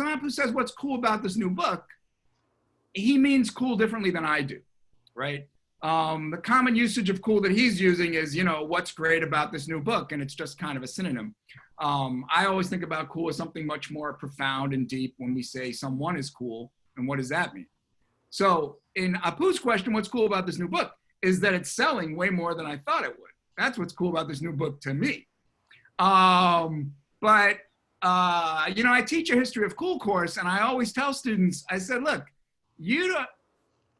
S1: Apu says, what's cool about this new book, he means cool differently than I do, right? The common usage of cool that he's using is, what's great about this new book? And it's just kind of a synonym. I always think about cool as something much more profound and deep when we say someone is cool. And what does that mean? So in Apu's question, what's cool about this new book is that it's selling way more than I thought it would. That's what's cool about this new book to me. I teach a history of cool course, and I always tell students, I said, look,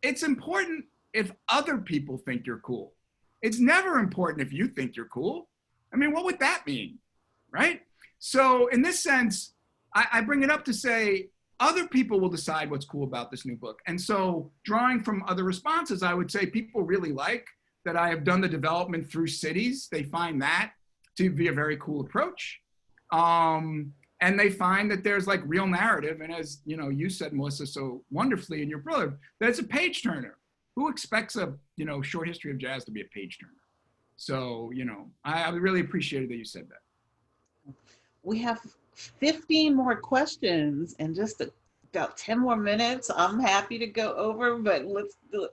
S1: it's important if other people think you're cool. It's never important if you think you're cool. I mean, what would that mean, right? So in this sense, I bring it up to say, other people will decide what's cool about this new book. And so drawing from other responses, I would say people really like that I have done the development through cities. They find that to be a very cool approach. And they find that there's like real narrative. And as you said, Melissa, so wonderfully in your blog, that it's a page turner. Who expects a short history of jazz to be a page turner? So, I really appreciated that you said that.
S2: We have 15 more questions and just about 10 more minutes. I'm happy to go over, but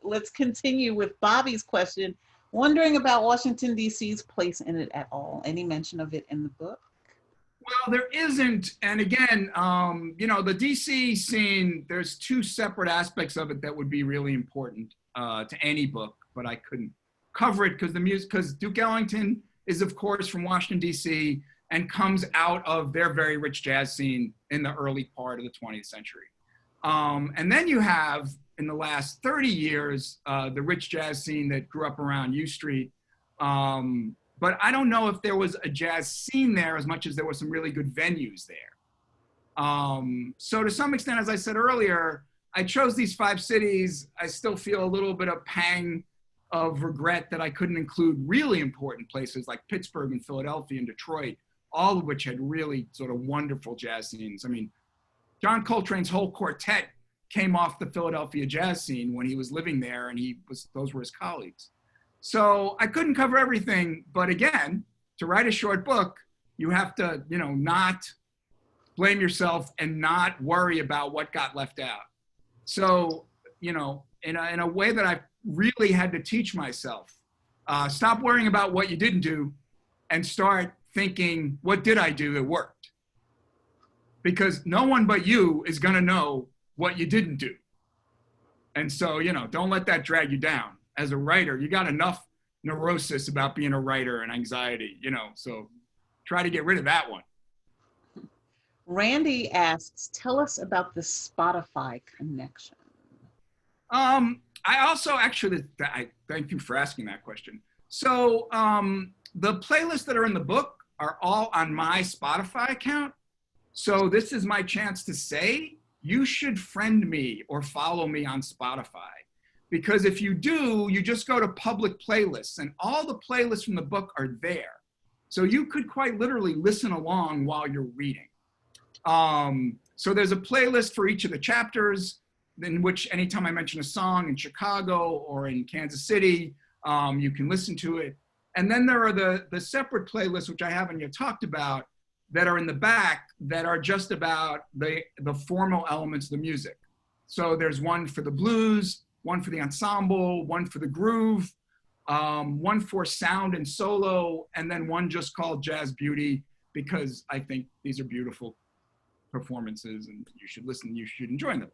S2: let's continue with Bobby's question. Wondering about Washington, D.C.'s place in it at all. Any mention of it in the book?
S1: Well, there isn't. And again, the DC scene, there's two separate aspects of it that would be really important to any book, but I couldn't cover it because Duke Ellington is, of course, from Washington, D.C., and comes out of their very rich jazz scene in the early part of the 20th century. And then you have, in the last 30 years, the rich jazz scene that grew up around U Street. But I don't know if there was a jazz scene there as much as there were some really good venues there. So to some extent, as I said earlier, I chose these 5 cities. I still feel a little bit of pang of regret that I couldn't include really important places like Pittsburgh and Philadelphia and Detroit, all of which had really sort of wonderful jazz scenes. I mean, John Coltrane's whole quartet came off the Philadelphia jazz scene when he was living there, and those were his colleagues. So I couldn't cover everything, but again, to write a short book, you have to, not blame yourself and not worry about what got left out. So, in a way that I really had to teach myself, stop worrying about what you didn't do and start thinking, what did I do that worked? Because no one but you is going to know what you didn't do. And so, don't let that drag you down. As a writer, you got enough neurosis about being a writer and anxiety, so try to get rid of that one.
S2: Randy asks, tell us about the Spotify connection.
S1: I also actually, I thank you for asking that question. So the playlists that are in the book are all on my Spotify account. So this is my chance to say, you should friend me or follow me on Spotify. Because if you do, you just go to public playlists and all the playlists from the book are there. So you could quite literally listen along while you're reading. So there's a playlist for each of the chapters in which anytime I mention a song in Chicago or in Kansas City, you can listen to it. And then there are the separate playlists, which I haven't yet talked about, that are in the back that are just about the formal elements of the music. So there's one for the blues, one for the ensemble, one for the groove, one for sound and solo, and then one just called Jazz Beauty, because I think these are beautiful performances and you should listen, you should enjoy them.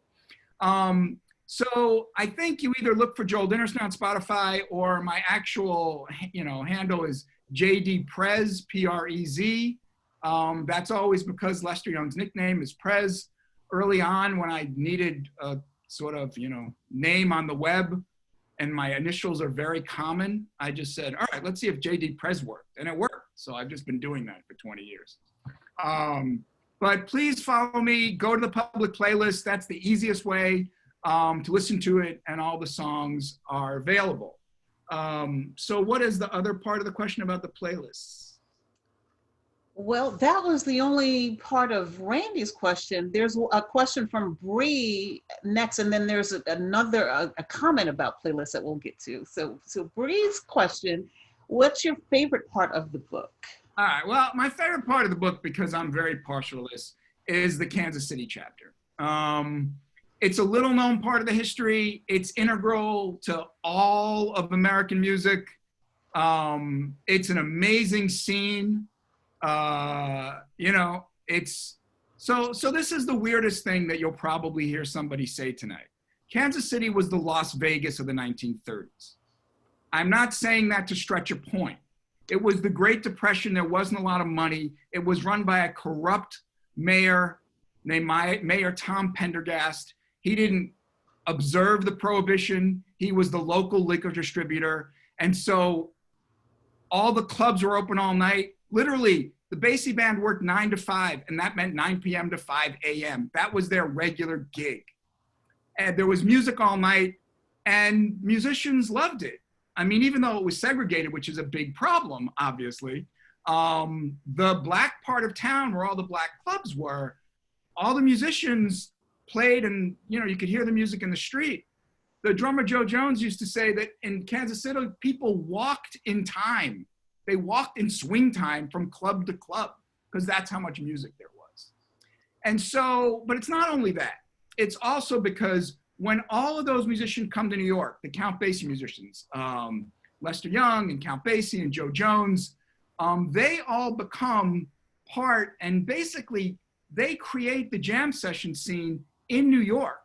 S1: So I think you either look for Joel Dinerstein on Spotify, or my actual handle is JD Prez, Prez. That's always because Lester Young's nickname is Prez. Early on, when I needed a sort of name on the web and my initials are very common, I just said, all right, let's see if JD Prez worked, and it worked. So I've just been doing that for 20 years. But please follow me, go to the public playlist. That's the easiest way to listen to it, and all the songs are available. So what is the other part of the question about the playlists?
S2: Well, that was the only part of Randy's question. There's a question from Bree next, and then there's another comment about playlists that we'll get to. So Bree's question, what's your favorite part of the book?
S1: All right, well, my favorite part of the book, because I'm very partial to this, is the Kansas City chapter. It's a little known part of the history. It's integral to all of American music. It's an amazing scene. It's so this is the weirdest thing that you'll probably hear somebody say tonight. Kansas City was the Las Vegas of the 1930s. I'm not saying that to stretch a point. It was the Great Depression. There wasn't a lot of money. It was run by a corrupt mayor named Mayor Tom Pendergast. He didn't observe the prohibition. He was the local liquor distributor. And so all the clubs were open all night. Literally, the Basie Band worked 9 to 5, and that meant 9 p.m. to 5 a.m. That was their regular gig. And there was music all night, and musicians loved it. I mean, even though it was segregated, which is a big problem, obviously, the black part of town where all the black clubs were, all the musicians played, and you could hear the music in the street. The drummer Joe Jones used to say that in Kansas City, people walked in time. They walked in swing time from club to club, because that's how much music there was. And so, but it's not only that. It's also because when all of those musicians come to New York, the Count Basie musicians, Lester Young and Count Basie and Joe Jones, they all become part, and basically they create the jam session scene in New York,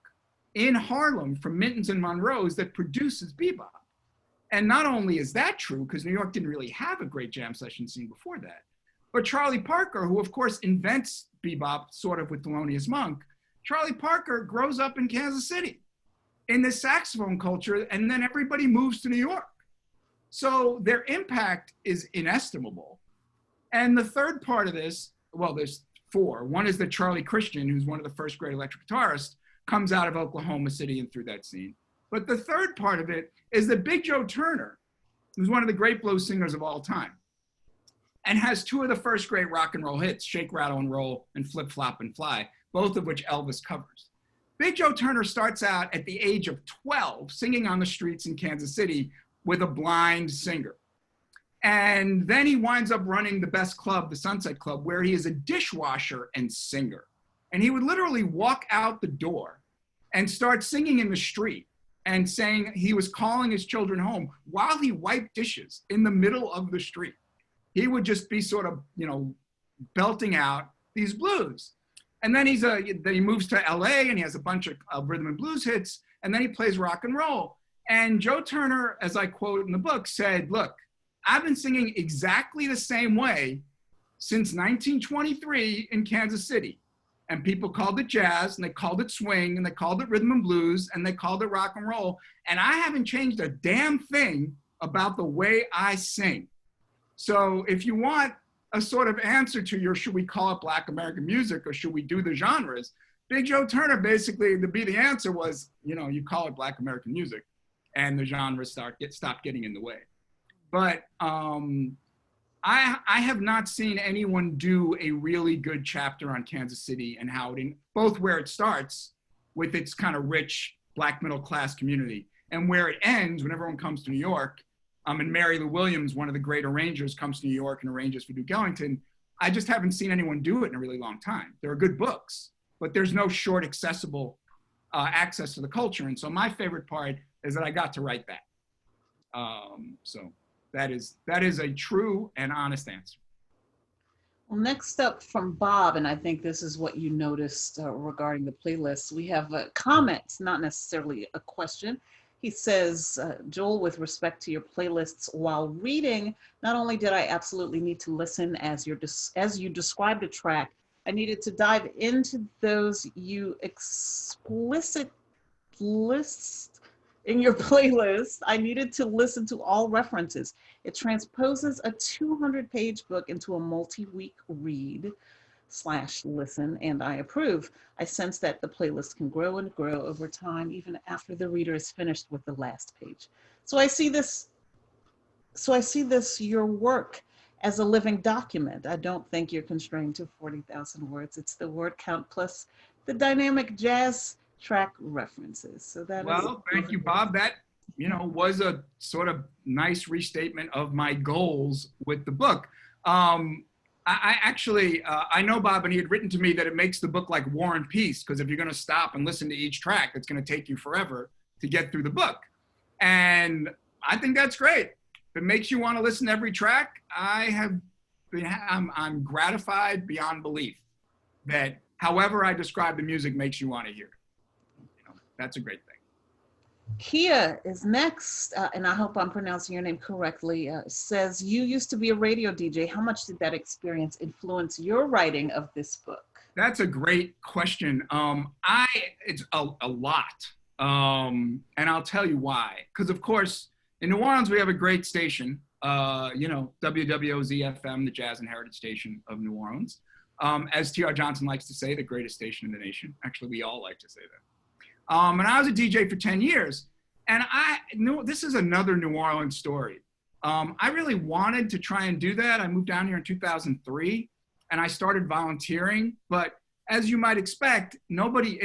S1: in Harlem, from Minton's and Monroe's, that produces bebop. And not only is that true, because New York didn't really have a great jam session scene before that, but Charlie Parker, who of course invents bebop sort of with Thelonious Monk, Charlie Parker grows up in Kansas City in the saxophone culture, and then everybody moves to New York. So their impact is inestimable. And the third part of this, well, there's four. One is that Charlie Christian, who's one of the first great electric guitarists, comes out of Oklahoma City and through that scene. But the third part of it is that Big Joe Turner, who's one of the great blues singers of all time, and has two of the first great rock and roll hits, Shake, Rattle, and Roll, and Flip, Flop, and Fly, both of which Elvis covers. Big Joe Turner starts out at the age of 12 singing on the streets in Kansas City with a blind singer. And then he winds up running the best club, the Sunset Club, where he is a dishwasher and singer. And he would literally walk out the door and start singing in the street and saying he was calling his children home while he wiped dishes in the middle of the street. He would just be sort of, belting out these blues. And then then he moves to LA and he has a bunch of rhythm and blues hits, and then he plays rock and roll. And Joe Turner, as I quote in the book, said, look, I've been singing exactly the same way since 1923 in Kansas City. And people called it jazz, and they called it swing, and they called it rhythm and blues, and they called it rock and roll. And I haven't changed a damn thing about the way I sing. So if you want a sort of answer to your, should we call it Black American music or should we do the genres? Big Joe Turner basically, to be the answer was, you call it Black American music and the genres stop getting in the way. But I have not seen anyone do a really good chapter on Kansas City and how both where it starts with its kind of rich Black middle class community and where it ends when everyone comes to New York. And Mary Lou Williams, one of the great arrangers, comes to New York and arranges for Duke Ellington. I just haven't seen anyone do it in a really long time. There are good books, but there's no short, accessible access to the culture. And so my favorite part is that I got to write that. So that is a true and honest answer.
S2: Well, next up from Bob, and I think this is what you noticed regarding the playlist, we have comments, not necessarily a question. He says, Joel, with respect to your playlists while reading, not only did I absolutely need to listen as you described a track, I needed to dive into those you explicit list in your playlist. I needed to listen to all references. It transposes a 200-page book into a multi-week read/listen, and I approve. I sense that the playlist can grow and grow over time, even after the reader is finished with the last page. So I see this, your work as a living document. I don't think you're constrained to 40,000 words. It's the word count plus the dynamic jazz track references. So that
S1: thank you, Bob. That, was a sort of nice restatement of my goals with the book. I actually, I know Bob, and he had written to me that it makes the book like War and Peace, because if you're going to stop and listen to each track, it's going to take you forever to get through the book. And I think that's great. If it makes you want to listen to every track, I'm gratified beyond belief that however I describe the music makes you want to hear it. That's a great thing.
S2: Kia is next, and I hope I'm pronouncing your name correctly, says, you used to be a radio DJ. How much did that experience influence your writing of this book?
S1: That's a great question. It's a lot, and I'll tell you why. Because, of course, in New Orleans, we have a great station, WWOZ-FM, the Jazz and Heritage Station of New Orleans. As T.R. Johnson likes to say, the greatest station in the nation. Actually, we all like to say that. And I was a DJ for 10 years. And this is another New Orleans story. I really wanted to try and do that. I moved down here in 2003 and I started volunteering. But as you might expect, nobody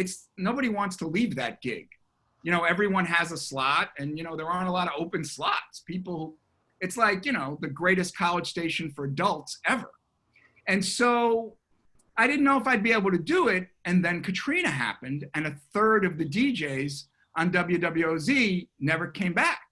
S1: wants to leave that gig. Everyone has a slot and, there aren't a lot of open slots. It's like, the greatest college station for adults ever. And so I didn't know if I'd be able to do it. And then Katrina happened and a third of the DJs on WWOZ never came back.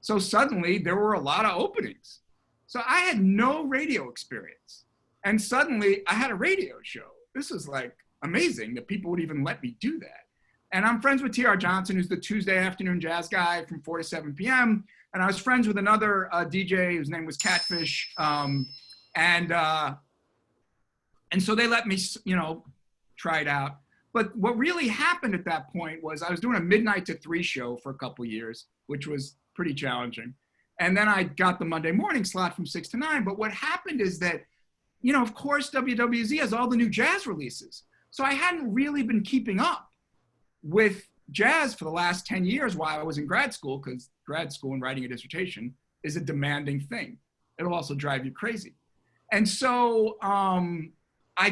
S1: So suddenly there were a lot of openings. So I had no radio experience. And suddenly I had a radio show. This was like amazing that people would even let me do that. And I'm friends with T.R. Johnson, who's the Tuesday afternoon jazz guy from 4 to 7 p.m. And I was friends with another DJ whose name was Catfish. And so they let me, try it out. But what really happened at that point was I was doing a midnight to 3 show for a couple years, which was pretty challenging. And then I got the Monday morning slot from 6 to 9. But what happened is that, of course, WWZ has all the new jazz releases. So I hadn't really been keeping up with jazz for the last 10 years while I was in grad school, because grad school and writing a dissertation is a demanding thing. It'll also drive you crazy. And so I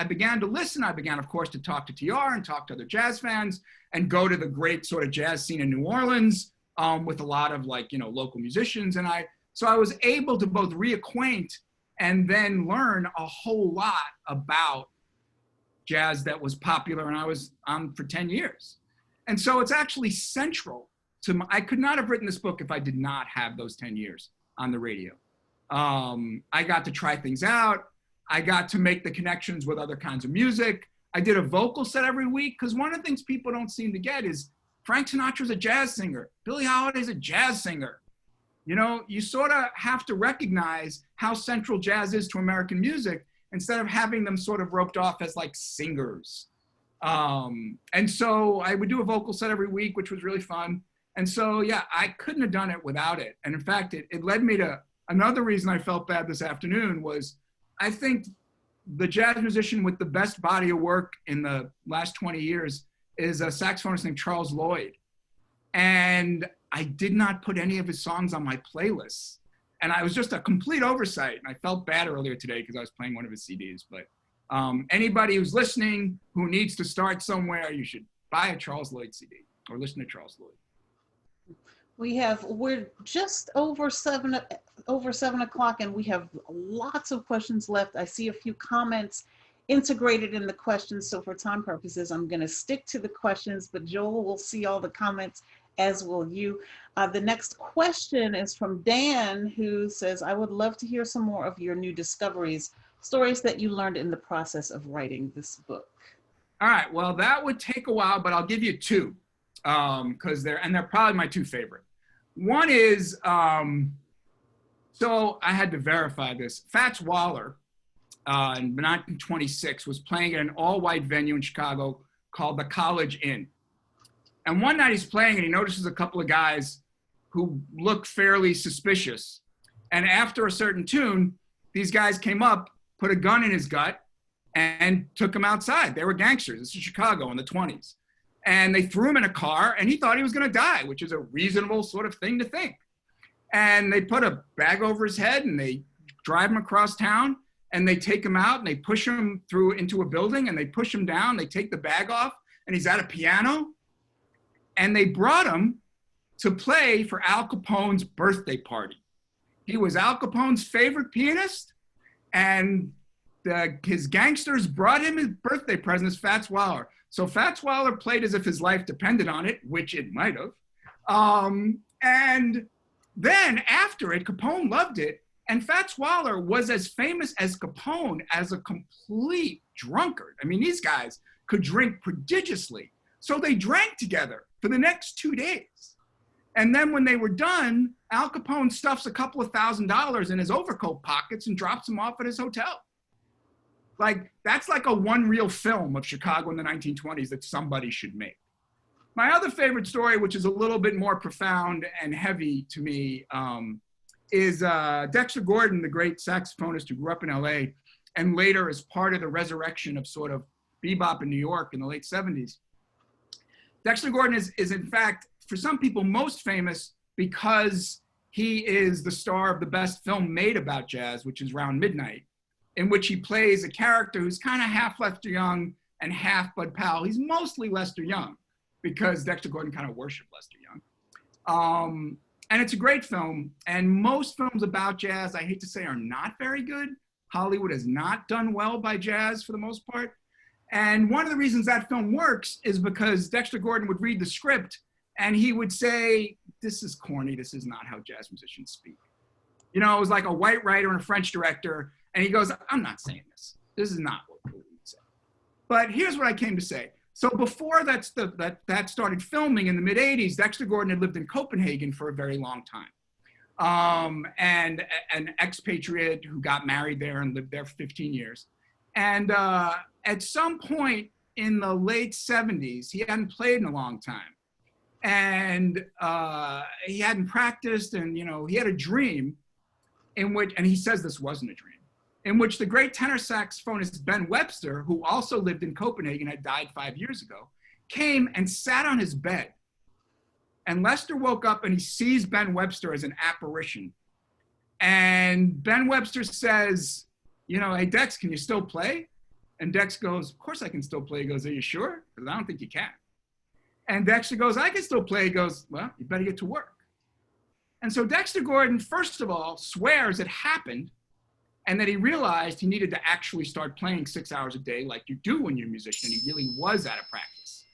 S1: began to listen. I began, of course, to talk to TR and talk to other jazz fans and go to the great sort of jazz scene in New Orleans with a lot of local musicians. And so I was able to both reacquaint and then learn a whole lot about jazz that was popular and I was on for 10 years. And so it's actually central to I could not have written this book if I did not have those 10 years on the radio. I got to try things out. I got to make the connections with other kinds of music. I did a vocal set every week, because one of the things people don't seem to get is Frank Sinatra's a jazz singer. Billie Holiday's a jazz singer. You know, you sort of have to recognize how central jazz is to American music instead of having them sort of roped off as like singers. And so I would do a vocal set every week, which was really fun. And so, yeah, I couldn't have done it without it. And in fact, it led me to another reason I felt bad this afternoon was I think the jazz musician with the best body of work in the last 20 years is a saxophonist named Charles Lloyd. And I did not put any of his songs on my playlists. And I was just a complete oversight. And I felt bad earlier today because I was playing one of his CDs. But anybody who's listening who needs to start somewhere, you should buy a Charles Lloyd CD or listen to Charles Lloyd.
S2: We're just over 7 o'clock, and we have lots of questions left. I see a few comments integrated in the questions. So for time purposes, I'm going to stick to the questions, but Joel will see all the comments, as will you. The next question is from Dan, who says, I would love to hear some more of your new discoveries, stories that you learned in the process of writing this book.
S1: All right, well, that would take a while, but I'll give you two, because they're probably my two favorite. One is, so I had to verify this. Fats Waller, in 1926, was playing at an all-white venue in Chicago called the College Inn. And one night he's playing and he notices a couple of guys who look fairly suspicious. And after a certain tune, these guys came up, put a gun in his gut, and took him outside. They were gangsters. This is Chicago in the 20s. And they threw him in a car, and he thought he was going to die, which is a reasonable sort of thing to think. And they put a bag over his head, and they drive him across town, and they take him out, and they push him through into a building, and they push him down. They take the bag off, and he's at a piano. And they brought him to play for Al Capone's birthday party. He was Al Capone's favorite pianist, and his gangsters brought him his birthday present as Fats Waller. So Fats Waller played as if his life depended on it, which it might have. And then after it, Capone loved it. And Fats Waller was as famous as Capone as a complete drunkard. I mean, these guys could drink prodigiously. So they drank together for the next 2 days. And then when they were done, Al Capone stuffs a couple of $1,000s in his overcoat pockets and drops him off at his hotel. Like, that's like a one reel film of Chicago in the 1920s that somebody should make. My other favorite story, which is a little bit more profound and heavy to me, is Dexter Gordon, the great saxophonist who grew up in LA and later as part of the resurrection of sort of bebop in New York in the late 70s. Dexter Gordon is in fact, for some people, most famous because he is the star of the best film made about jazz, which is Round Midnight, in which he plays a character who's kind of half Lester Young and half Bud Powell. He's mostly Lester Young because Dexter Gordon kind of worshiped Lester Young. And it's a great film. And most films about jazz, I hate to say, are not very good. Hollywood has not done well by jazz for the most part. And one of the reasons that film works is because Dexter Gordon would read the script and he would say, this is corny, this is not how jazz musicians speak. You know, it was like a white writer and a French director, and he goes, I'm not saying this. This is not what we would say. But here's what I came to say. So before that started filming in the mid-'80s, Dexter Gordon had lived in Copenhagen for a very long time. And an expatriate who got married there and lived there for 15 years. And at some point in the late 70s, he hadn't played in a long time. And he hadn't practiced, and he had a dream in which, and he says this wasn't a dream, in which the great tenor saxophonist Ben Webster, who also lived in Copenhagen, had died 5 years ago, came and sat on his bed. And Lester woke up and he sees Ben Webster as an apparition. And Ben Webster says, hey, Dex, can you still play? And Dex goes, of course I can still play. He goes, are you sure? Because I don't think you can. And Dexter goes, I can still play. He goes, well, you better get to work. And so Dexter Gordon, first of all, swears it happened and that he realized he needed to actually start playing 6 hours a day like you do when you're a musician. He really was out of practice.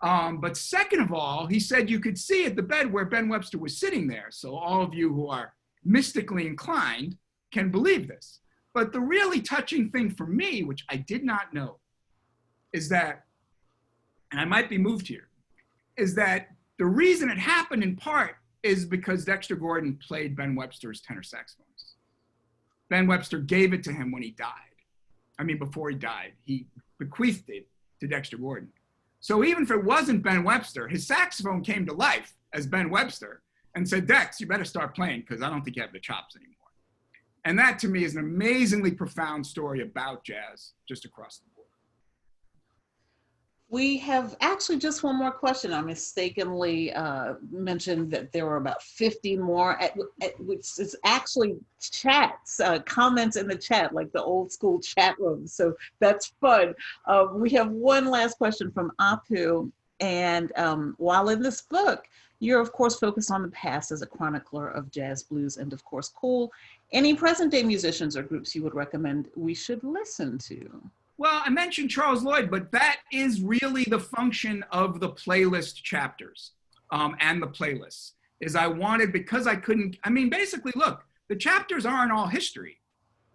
S1: But second of all, he said you could see at the bed where Ben Webster was sitting there. So all of you who are mystically inclined can believe this. But the really touching thing for me, which I did not know, is that, and I might be moved here, is that the reason it happened in part is because Dexter Gordon played Ben Webster's tenor saxophones. Ben Webster gave it to him when he died. I mean, before he died, he bequeathed it to Dexter Gordon. So even if it wasn't Ben Webster, his saxophone came to life as Ben Webster and said, Dex, you better start playing because I don't think you have the chops anymore. And that to me is an amazingly profound story about jazz just across the board.
S2: We have actually just one more question. I mistakenly mentioned that there were about 50 more, which is actually chats, comments in the chat, like the old school chat room. So that's fun. We have one last question from Apu. And while in this book, you're of course focused on the past as a chronicler of jazz, blues, and of course cool. Any present day musicians or groups you would recommend we should listen to?
S1: Well, I mentioned Charles Lloyd, but that is really the function of the playlist chapters and the playlists, is I wanted, because I couldn't, I mean, basically, look, the chapters aren't all history.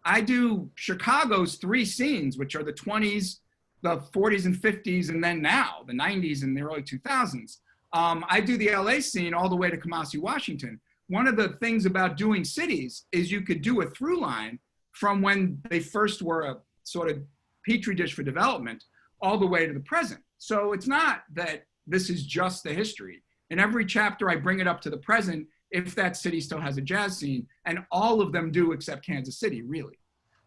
S1: I do Chicago's 3 scenes, which are the 20s, the 40s and 50s, and then now, the 90s and the early 2000s. I do the LA scene all the way to Kamasi, Washington. One of the things about doing cities is you could do a through line from when they first were a sort of petri dish for development all the way to the present. So it's not that this is just the history. In every chapter, I bring it up to the present if that city still has a jazz scene, and all of them do except Kansas City, really.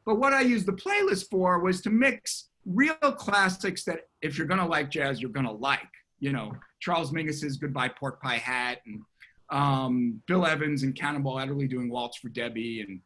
S1: But what I used the playlist for was to mix real classics that if you're gonna like jazz, you're gonna like. You know, Charles Mingus's Goodbye Pork Pie Hat, and Bill Evans and Cannonball Adderley doing Waltz for Debbie, and,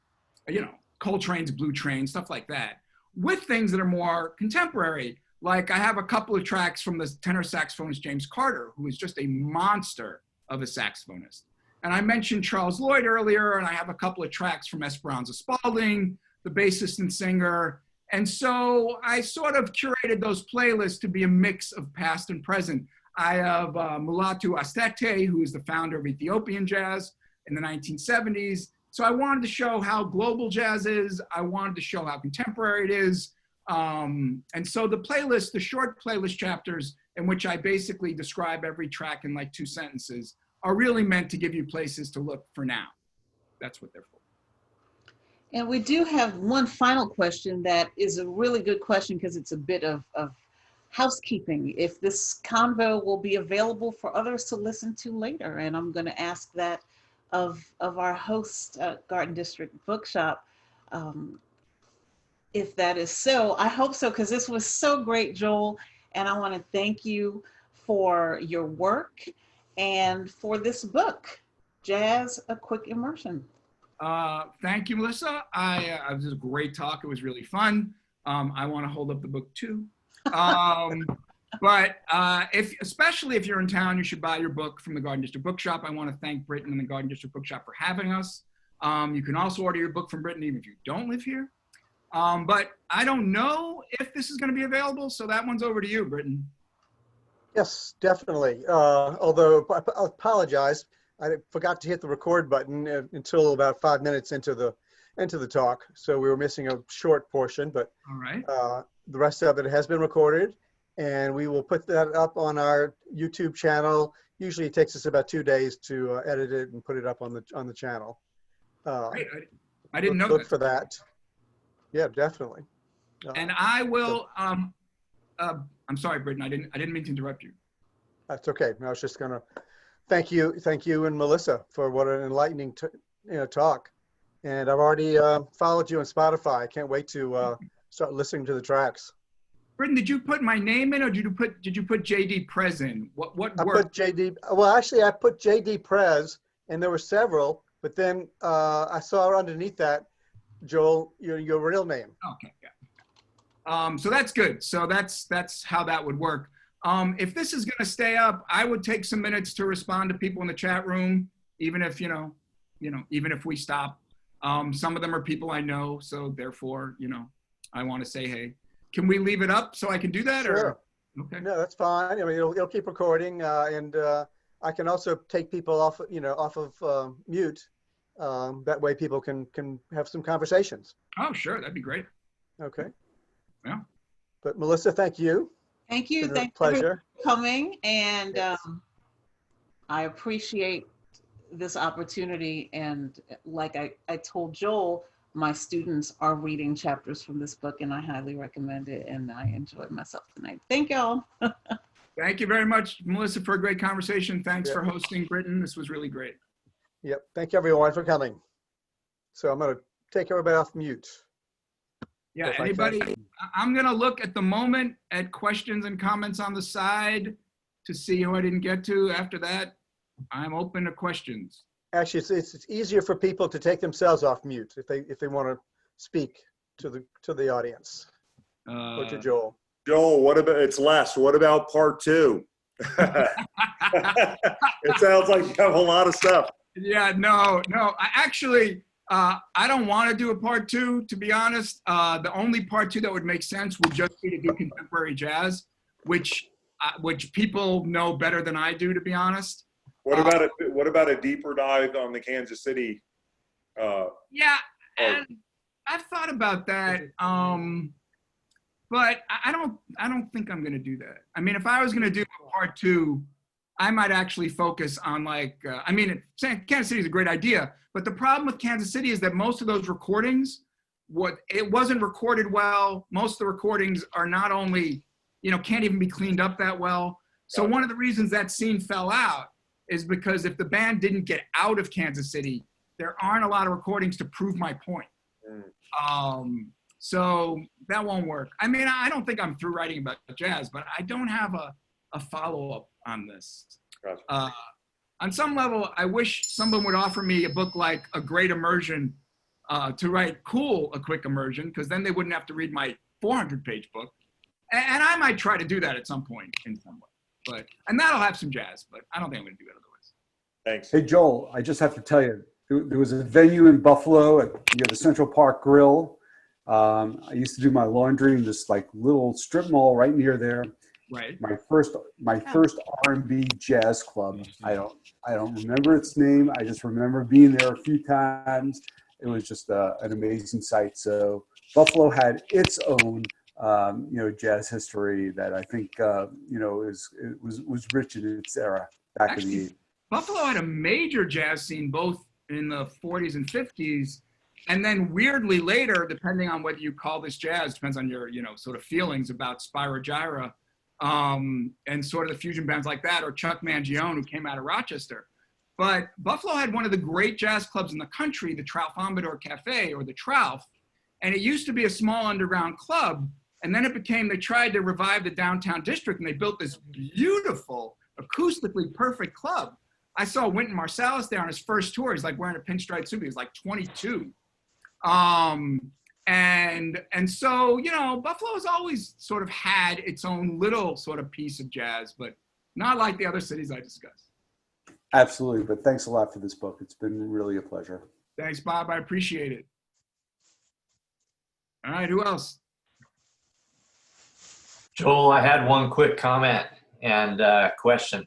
S1: you know, Coltrane's Blue Train, stuff like that, with things that are more contemporary. Like I have a couple of tracks from the tenor saxophonist James Carter, who is just a monster of a saxophonist. And I mentioned Charles Lloyd earlier, and I have a couple of tracks from Esperanza Spalding, the bassist and singer. And so I sort of curated those playlists to be a mix of past and present. I have Mulatu Astete, who is the founder of Ethiopian jazz in the 1970s. So I wanted to show how global jazz is. I wanted to show how contemporary it is. And so the playlist, the short playlist chapters in which I basically describe every track in like 2 sentences are really meant to give you places to look for now. That's what they're for.
S2: And we do have one final question that is a really good question because it's a bit of housekeeping. If this convo will be available for others to listen to later. And I'm going to ask that of our host, Garden District Bookshop. If that is so, I hope so, because this was so great, Joel. And I want to thank you for your work and for this book, Jazz, A Quick Immersion.
S1: Thank you, Melissa. It was a great talk. It was really fun. I want to hold up the book too. But especially if you're in town, you should buy your book from the Garden District Bookshop. I want to thank Britain and the Garden District Bookshop for having us. You can also order your book from Britain even if you don't live here. But I don't know if this is going to be available, so that one's over to you, Britain.
S3: Yes, definitely. Although I apologize, I forgot to hit the record button until about 5 minutes into the talk, so we were missing a short portion. But
S1: all right,
S3: the rest of it has been recorded, and we will put that up on our YouTube channel. Usually, it takes us about 2 days to edit it and put it up on the channel.
S1: Great. I didn't know
S3: look for that. Yeah, definitely.
S1: And I will. I'm sorry, Britain. I didn't mean to interrupt you.
S3: That's okay. I was just gonna thank you and Melissa for what an enlightening talk. And I've already followed you on Spotify. I can't wait to start listening to the tracks.
S1: Britain, did you put my name in, or did you put JD Prez in? What
S3: I
S1: word?
S3: put JD. Well, actually, I put JD Prez, and there were several. But then I saw underneath that, Joel, your real name.
S1: Okay, yeah. So that's good. So that's how that would work. If this is going to stay up, I would take some minutes to respond to people in the chat room, even if even if we stop. Some of them are people I know, so therefore, I want to say hey. Can we leave it up so I can do that?
S3: Sure.
S1: Okay.
S3: No, that's fine. I mean, it'll keep recording, and I can also take people off, off of mute. That way, people can have some conversations.
S1: Oh, sure. That'd be great.
S3: Okay.
S1: Yeah.
S3: But Melissa, thank you.
S2: Thank you.
S3: It's been a
S2: Thanks everyone
S3: pleasure.
S2: for coming. And
S3: Yes.
S2: I appreciate this opportunity. And like I told Joel, my students are reading chapters from this book, and I highly recommend it. And I enjoyed myself tonight. Thank y'all.
S1: Thank you very much, Melissa, for a great conversation. Thanks
S3: Yeah.
S1: for hosting, Britton. This was really great.
S3: Yep. Thank you, everyone, for coming. So I'm going to take everybody off mute.
S1: Yeah,
S3: If I
S1: anybody,
S3: can.
S1: I'm going to look at the moment at questions and comments on the side to see who I didn't get to. After that, I'm open to questions.
S3: Actually, it's easier for people to take themselves off mute if they want to speak to the audience or to Joel.
S4: Joel, what about, it's Les, what about part 2? It sounds like you have a lot of stuff.
S1: Yeah, no. I don't want to do a part 2, to be honest. The only part 2 that would make sense would just be to do contemporary jazz, which people know better than I do, to be honest.
S4: What about a deeper dive on the Kansas City?
S1: Yeah, and I've thought about that, but I don't think I'm going to do that. I mean, if I was going to do a part 2, I might actually focus on Kansas City is a great idea, but the problem with Kansas City is that most of those recordings, it wasn't recorded well. Most of the recordings are not only, can't even be cleaned up that well. So one of the reasons that scene fell out is because if the band didn't get out of Kansas City, there aren't a lot of recordings to prove my point. So that won't work. I mean, I don't think I'm through writing about jazz, but I don't have a follow-up on this.
S4: Gotcha.
S1: On some level, I wish someone would offer me a book like A Great Immersion to write A Quick Immersion, because then they wouldn't have to read my 400-page book. And I might try to do that at some point in some way. And that'll have some jazz, but I don't think I'm going to do that otherwise.
S4: Thanks.
S5: Hey, Joel, I just have to tell you, there was a venue in Buffalo at the Central Park Grill. I used to do my laundry in this little strip mall right near there.
S1: Right.
S5: My first R&B jazz club. I don't remember its name. I just remember being there a few times. It was just an amazing sight. So Buffalo had its own jazz history that I think was rich in its era back in the 80s.
S1: Buffalo had a major jazz scene both in the 40s and 50s, and then weirdly later, depending on whether you call this jazz, depends on your sort of feelings about Spyro Gyra and sort of the fusion bands like that, or Chuck Mangione, who came out of Rochester. But Buffalo had one of the great jazz clubs in the country, the Tralfamador Cafe, or the Tralf, and it used to be a small underground club. And then they tried to revive the downtown district, and they built this beautiful, acoustically perfect club. I saw Wynton Marsalis there on his first tour. He's like wearing a pinstripe suit. He was like 22. And so, Buffalo has always sort of had its own little sort of piece of jazz, but not like the other cities I discussed.
S5: Absolutely. But thanks a lot for this book. It's been really a pleasure.
S1: Thanks, Bob. I appreciate it. All right. Who else?
S6: Joel, I had one quick comment and question.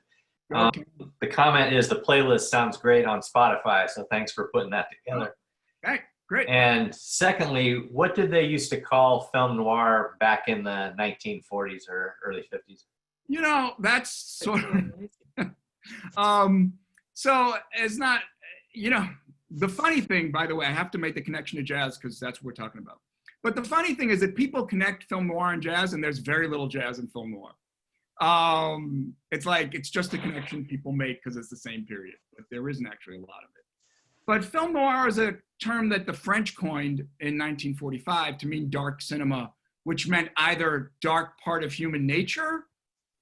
S1: Okay.
S6: The comment is the playlist sounds great on Spotify, so thanks for putting that together.
S1: Okay, great.
S6: And secondly, what did they used to call film noir back in the 1940s or early 50s?
S1: That's sort of, so it's not, the funny thing, by the way, I have to make the connection to jazz because that's what we're talking about. But the funny thing is that people connect film noir and jazz, and there's very little jazz in film noir. It's just a connection people make because it's the same period, but there isn't actually a lot of it. But film noir is a term that the French coined in 1945 to mean dark cinema, which meant either dark part of human nature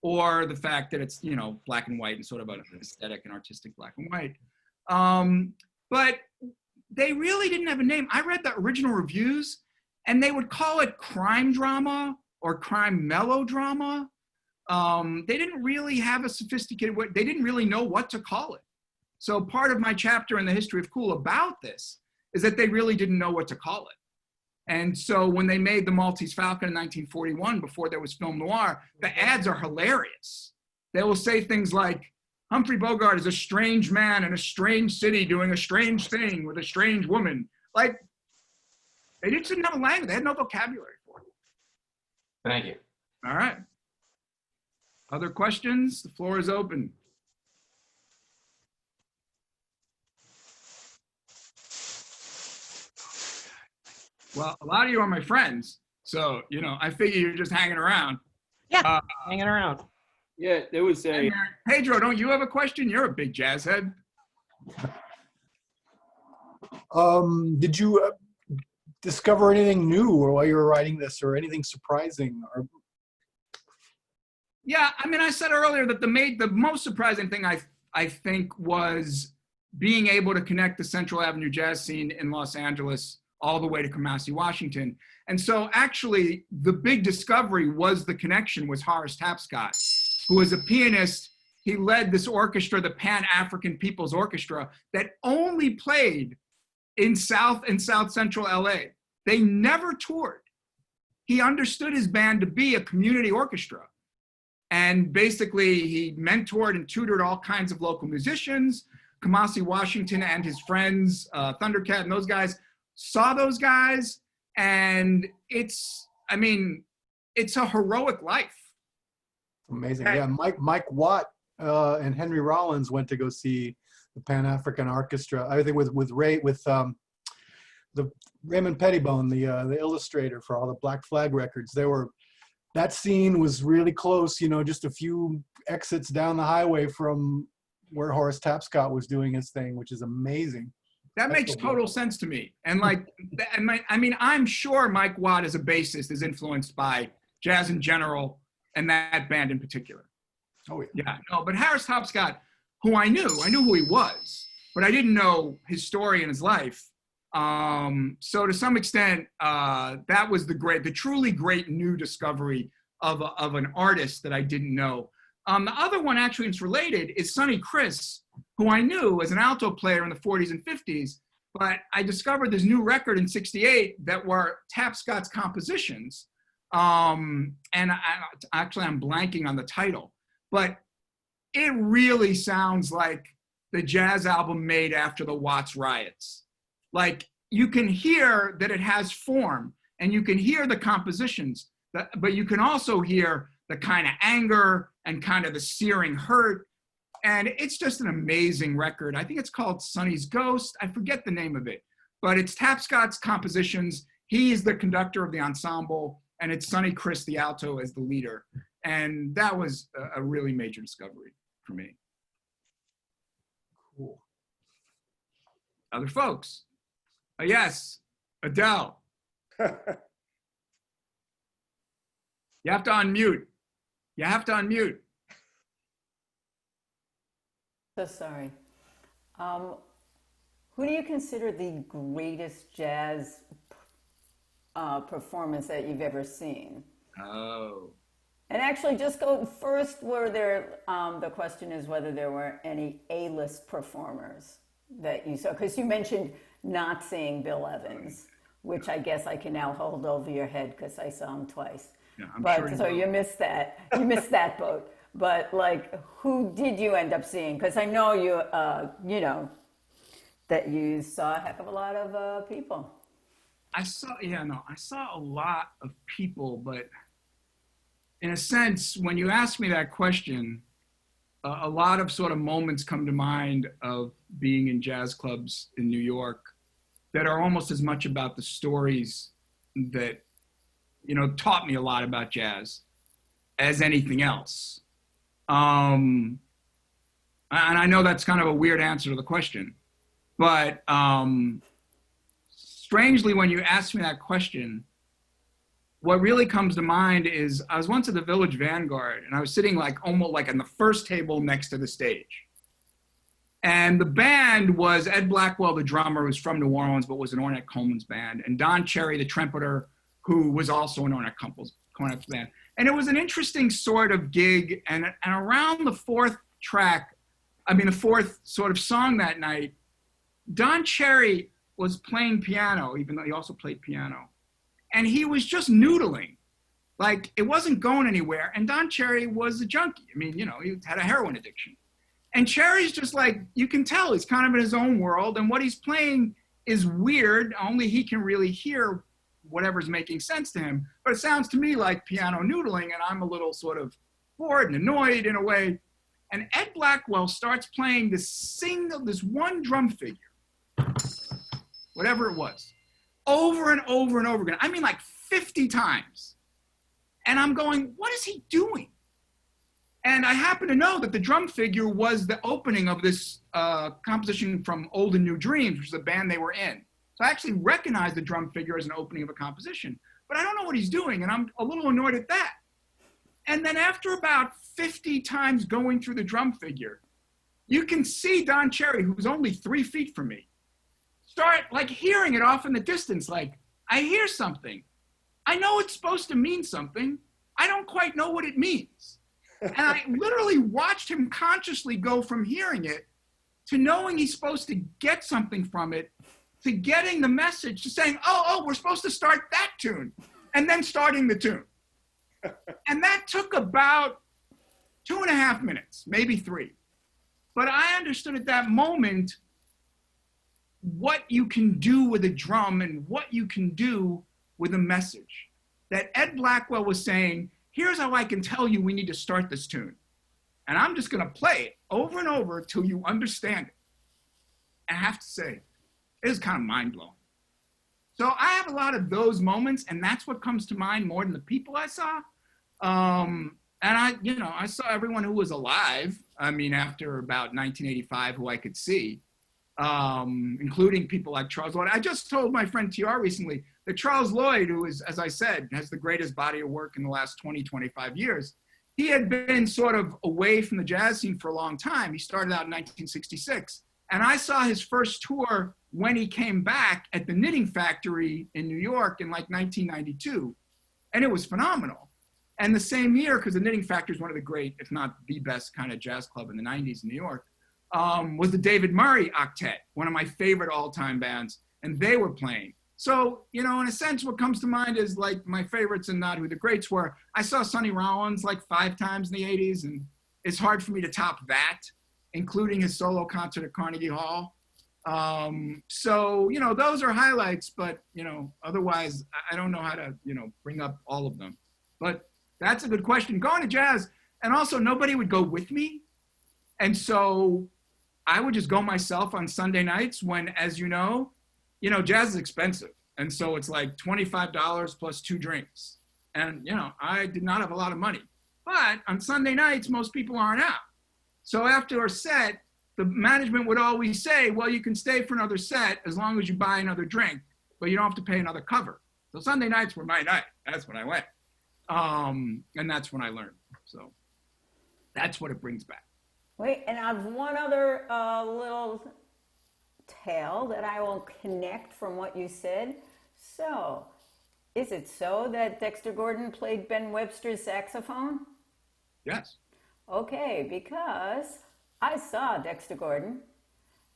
S1: or the fact that it's, black and white and sort of an aesthetic and artistic black and white. But they really didn't have a name. I read the original reviews, and they would call it crime drama or crime melodrama. They didn't really have a sophisticated way. They didn't really know what to call it. So part of my chapter in the history of cool about this is that they really didn't know what to call it. And so when they made The Maltese Falcon in 1941, before there was film noir, the ads are hilarious. They will say things like, Humphrey Bogart is a strange man in a strange city doing a strange thing with a strange woman. Like, they just didn't have a language. They had no vocabulary for it.
S6: Thank you.
S1: All right. Other questions? The floor is open. Well, a lot of you are my friends. So, you know, I figure you're just hanging around.
S7: Yeah, hanging around.
S8: Yeah, there was
S1: Hey,
S8: a.
S1: Pedro, don't you have a question? You're a big jazz head.
S9: Did you discover anything new while you were writing this, or anything surprising? Or
S1: Yeah, I mean, I said earlier that the most surprising thing I think was being able to connect the Central Avenue jazz scene in Los Angeles all the way to Kamasi, Washington. And so actually the big discovery was the connection with Horace Tapscott, who was a pianist. He led this orchestra, the Pan-African People's Orchestra, that only played in South and South Central LA. They never toured. He understood his band to be a community orchestra. And basically he mentored and tutored all kinds of local musicians. Kamasi Washington and his friends, Thundercat and those guys, saw those guys. And it's a heroic life.
S9: amazing. Yeah, Mike Watt and Henry Rollins went to go see the Pan African Orchestra. I think with the Raymond Pettibone, the illustrator for all the Black Flag records. That scene was really close, you know, just a few exits down the highway from where Horace Tapscott was doing his thing, which is amazing.
S1: That makes total sense to me. And like, I'm sure Mike Watt as a bassist is influenced by jazz in general and that band in particular.
S9: Oh yeah.
S1: Yeah, no, but Horace Tapscott, who I knew who he was, but I didn't know his story and his life. So to some extent, that was the truly great new discovery of an artist that I didn't know. The other one actually it's related is Sonny Chris, who I knew as an alto player in the 40s and 50s, but I discovered this new record in '68 that were Tapscott's compositions. And I'm blanking on the title, but it really sounds like the jazz album made after the Watts riots. Like, you can hear that it has form and you can hear the compositions, but you can also hear the kind of anger and kind of the searing hurt. And it's just an amazing record. I think it's called Sonny's Ghost. I forget the name of it, but it's Tapscott's compositions. He is the conductor of the ensemble, and it's Sonny Chris, the alto, as the leader. And that was a really major discovery for me.
S9: Cool.
S1: Other folks? Yes, Adele. You have to unmute. You have to unmute.
S10: So sorry. Who do you consider the greatest jazz performance that you've ever seen?
S1: Oh.
S10: And actually, just go first. Were there? The question is whether there were any A-list performers that you saw, because you mentioned not seeing Bill Evans, which I guess I can now hold over your head because I saw him twice.
S1: Yeah,
S10: but so you missed that. You missed that boat. But like, who did you end up seeing? Because I know you, you know, that you saw a heck of a lot of people.
S1: I saw a lot of people, but in a sense, when you ask me that question, a lot of sort of moments come to mind of being in jazz clubs in New York that are almost as much about the stories that, you know, taught me a lot about jazz as anything else. And I know that's kind of a weird answer to the question, but strangely, when you ask me that question, what really comes to mind is I was once at the Village Vanguard and I was sitting like almost like on the first table next to the stage. And the band was Ed Blackwell, the drummer, who's from New Orleans, but was in Ornette Coleman's band, and Don Cherry, the trumpeter, who was also in Ornette Coleman's band. And it was an interesting sort of gig. And around the fourth sort of song that night, Don Cherry was playing piano, even though he also played piano. and he was just noodling. Like, it wasn't going anywhere. And Don Cherry was a junkie. I mean, you know, he had a heroin addiction. And Cherry's just like, you can tell he's kind of in his own world, and what he's playing is weird. Only he can really hear whatever's making sense to him. But it sounds to me like piano noodling, and I'm a little sort of bored and annoyed in a way. And Ed Blackwell starts playing this one drum figure, whatever it was, over and over and over again. I mean, like 50 times. And I'm going, what is he doing? And I happen to know that the drum figure was the opening of this composition from Old and New Dreams, which is the band they were in. So I actually recognize the drum figure as an opening of a composition, but I don't know what he's doing, and I'm a little annoyed at that. And then after about 50 times going through the drum figure, you can see Don Cherry, who's only 3 feet from me, start like hearing it off in the distance, like, I hear something. I know it's supposed to mean something. I don't quite know what it means. And I literally watched him consciously go from hearing it to knowing he's supposed to get something from it, to getting the message, to saying, oh, we're supposed to start that tune, and then starting the tune. And that took about 2.5 minutes, maybe 3. But I understood at that moment what you can do with a drum and what you can do with a message. That Ed Blackwell was saying, here's how I can tell you we need to start this tune. And I'm just gonna play it over and over till you understand it. I have to say, it was kind of mind-blowing. So I have a lot of those moments, and that's what comes to mind more than the people I saw. And I saw everyone who was alive, I mean, after about 1985, who I could see, including people like Charles Lloyd. I just told my friend TR recently that Charles Lloyd, who is, as I said, has the greatest body of work in the last 20, 25 years, he had been sort of away from the jazz scene for a long time. He started out in 1966. And I saw his first tour when he came back at the Knitting Factory in New York in like 1992. And it was phenomenal. And the same year, because the Knitting Factory is one of the great, if not the best kind of jazz club in the 90s in New York, was the David Murray Octet, one of my favorite all-time bands. And they were playing. So, you know, in a sense, what comes to mind is like my favorites and not who the greats were. I saw Sonny Rollins like 5 times in the 80s, and it's hard for me to top that, including his solo concert at Carnegie Hall. So, you know, those are highlights, but, you know, otherwise, I don't know how to, you know, bring up all of them. But that's a good question. Going to jazz, and also nobody would go with me. And so I would just go myself on Sunday nights when, as you know, jazz is expensive. And so it's like $25 plus 2 drinks. And, you know, I did not have a lot of money. But on Sunday nights, most people aren't out. So after a set, the management would always say, well, you can stay for another set as long as you buy another drink, but you don't have to pay another cover. So Sunday nights were my night. That's when I went. And that's when I learned. So that's what it brings back.
S10: Wait, and I have one other little tale that I will connect from what you said. So, is it so that Dexter Gordon played Ben Webster's saxophone?
S1: Yes.
S10: Okay, because I saw Dexter Gordon,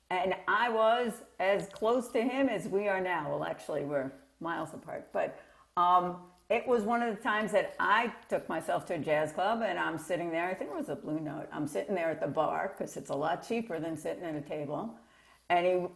S10: and I was as close to him as we are now. Well, actually, we're miles apart, but it was one of the times that I took myself to a jazz club, and I'm sitting there. I think it was a Blue Note. I'm sitting there at the bar because it's a lot cheaper than sitting at a table. And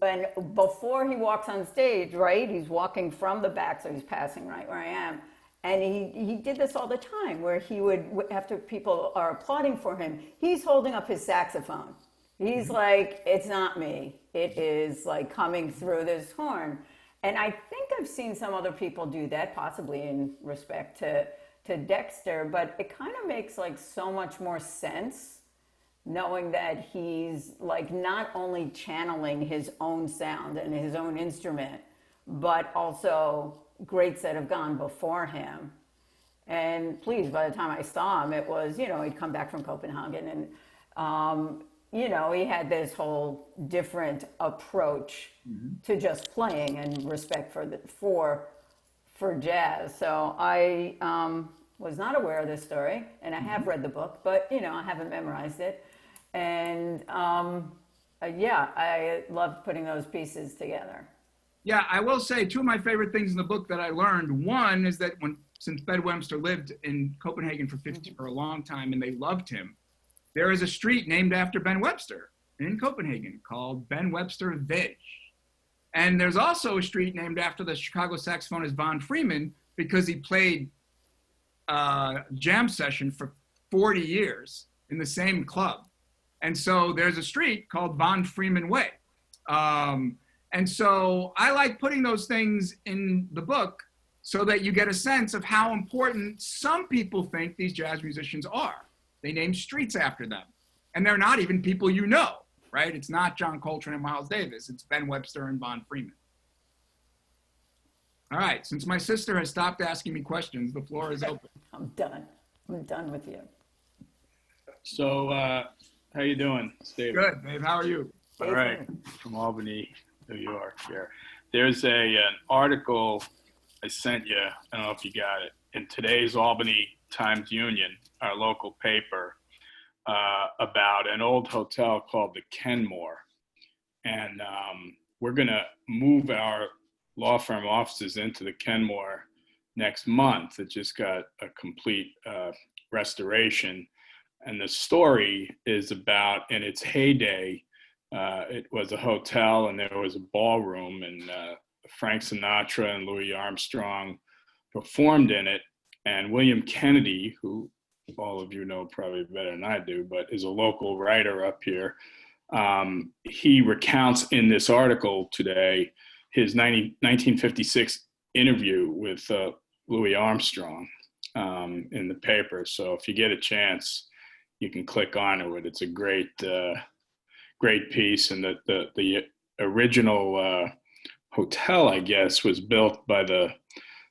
S10: before he walks on stage, right, he's walking from the back, so he's passing right where I am. And he did this all the time, where he would, after people are applauding for him, he's holding up his saxophone. He's like, it's not me. It is like coming through this horn. And I think I've seen some other people do that, possibly in respect to Dexter, but it kind of makes like so much more sense knowing that he's like not only channeling his own sound and his own instrument, but also greats that have gone before him. And please, by the time I saw him, it was, you know, he'd come back from Copenhagen and, you know, he had this whole different approach to just playing and respect for jazz. So I was not aware of this story, and I have read the book, but, you know, I haven't memorized it. And yeah, I loved putting those pieces together.
S1: Yeah, I will say two of my favorite things in the book that I learned. One is that since Ben Webster lived in Copenhagen for a long time and they loved him, there is a street named after Ben Webster in Copenhagen called Ben Webster Veg. And there's also a street named after the Chicago saxophonist Von Freeman because he played jam session for 40 years in the same club. And so there's a street called Von Freeman Way. And so I like putting those things in the book so that you get a sense of how important some people think these jazz musicians are. They name streets after them. And they're not even people you know, right? It's not John Coltrane and Miles Davis. It's Ben Webster and Von Freeman. All right, since my sister has stopped asking me questions, the floor is open.
S10: I'm done. I'm done with you.
S8: So, how you doing, Steve?
S1: Good, Dave. How are you?
S8: All right, from Albany, New York. Here, there's an article I sent you. I don't know if you got it in today's Albany Times-Union, our local paper, about an old hotel called the Kenmore, and we're gonna move our law firm offices into the Kenmore next month. It just got a complete restoration. And the story is about, in its heyday, it was a hotel and there was a ballroom, and Frank Sinatra and Louis Armstrong performed in it. And William Kennedy, who all of you know probably better than I do, but is a local writer up here, he recounts in this article today his 1956 interview with Louis Armstrong in the paper. So if you get a chance, you can click on it. It's a great piece. And the original hotel, I guess, was built by the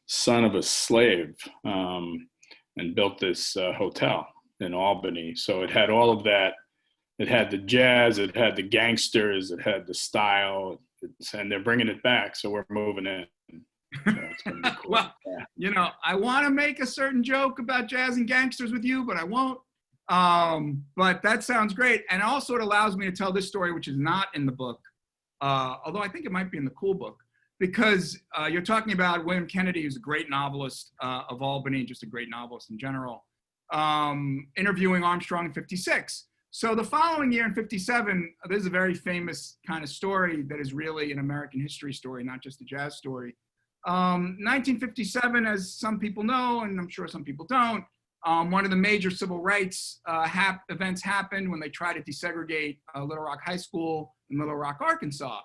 S8: son of a slave, and built this hotel in Albany. So it had all of that. It had the jazz, it had the gangsters, it had the style, and they're bringing it back. So we're moving in. So it's gonna be cool.
S1: Well, you know, I want to make a certain joke about jazz and gangsters with you, but I won't. But that sounds great. And also it allows me to tell this story, which is not in the book, although I think it might be in the cool book, because you're talking about William Kennedy, who's a great novelist of Albany, just a great novelist in general, interviewing Armstrong in 56. So the following year in 57, there's a very famous kind of story that is really an American history story, not just a jazz story. 1957, as some people know, and I'm sure some people don't, one of the major civil rights events happened when they tried to desegregate Little Rock High School in Little Rock, Arkansas.